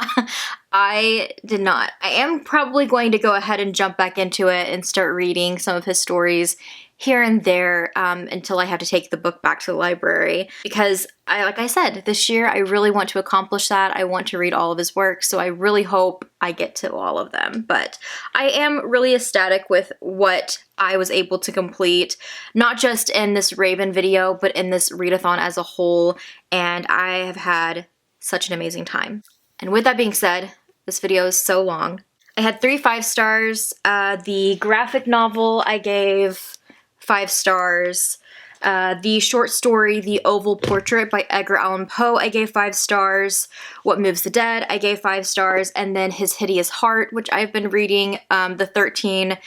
I did not. I am probably going to go ahead and jump back into it and start reading some of his stories here and there until I have to take the book back to the library, because like I said, this year I really want to accomplish that. I want to read all of his work, so I really hope I get to all of them. But I am really ecstatic with what I was able to complete, not just in this Raven video, but in this readathon as a whole, and I have had such an amazing time. And with that being said, this video is so long. I had 3 5 stars. The graphic novel I gave 5 stars. The short story, The Oval Portrait by Edgar Allan Poe, I gave 5 stars. What Moves the Dead, I gave 5 stars. And then His Hideous Heart, which I've been reading, the 13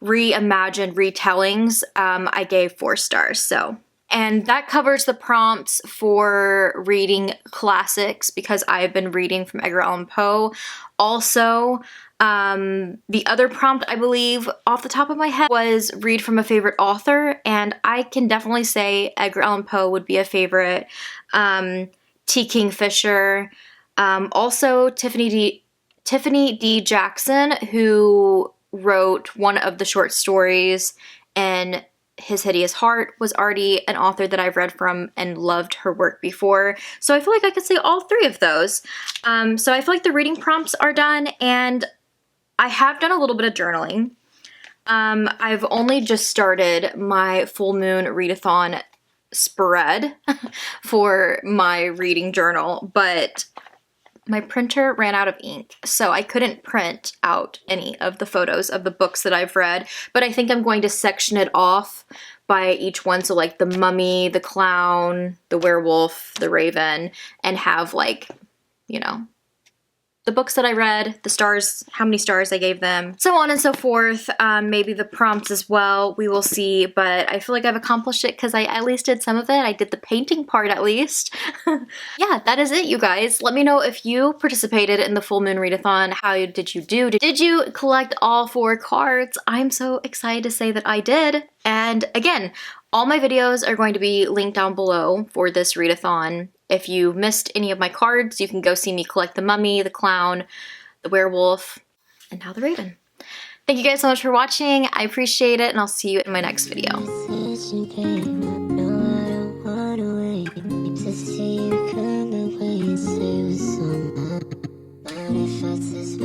reimagined retellings, I gave 4 stars. So, and that covers the prompts for reading classics, because I've been reading from Edgar Allan Poe. Also, the other prompt, I believe, off the top of my head, was read from a favorite author, and I can definitely say Edgar Allan Poe would be a favorite. T. Kingfisher, also Tiffany D. Jackson, who wrote one of the short stories in His Hideous Heart, was already an author that I've read from and loved her work before. So I feel like I could say all 3 of those. So I feel like the reading prompts are done, and I have done a little bit of journaling. I've only just started my full moon readathon spread for my reading journal, but my printer ran out of ink, so I couldn't print out any of the photos of the books that I've read, but I think I'm going to section it off by each one, so like the mummy, the clown, the werewolf, the raven, and have, like, you know, the books that I read, the stars, how many stars I gave them, so on and so forth. Maybe the prompts as well, we will see, but I feel like I've accomplished it because I at least did some of it. I did the painting part at least. Yeah, that is it, you guys. Let me know if you participated in the full moon readathon. How did you do? Did you collect all 4 cards? I'm so excited to say that I did. And again, all my videos are going to be linked down below for this readathon. If you missed any of my cards, you can go see me collect the mummy, the clown, the werewolf, and now the raven. Thank you guys so much for watching. I appreciate it, and I'll see you in my next video. Manifests as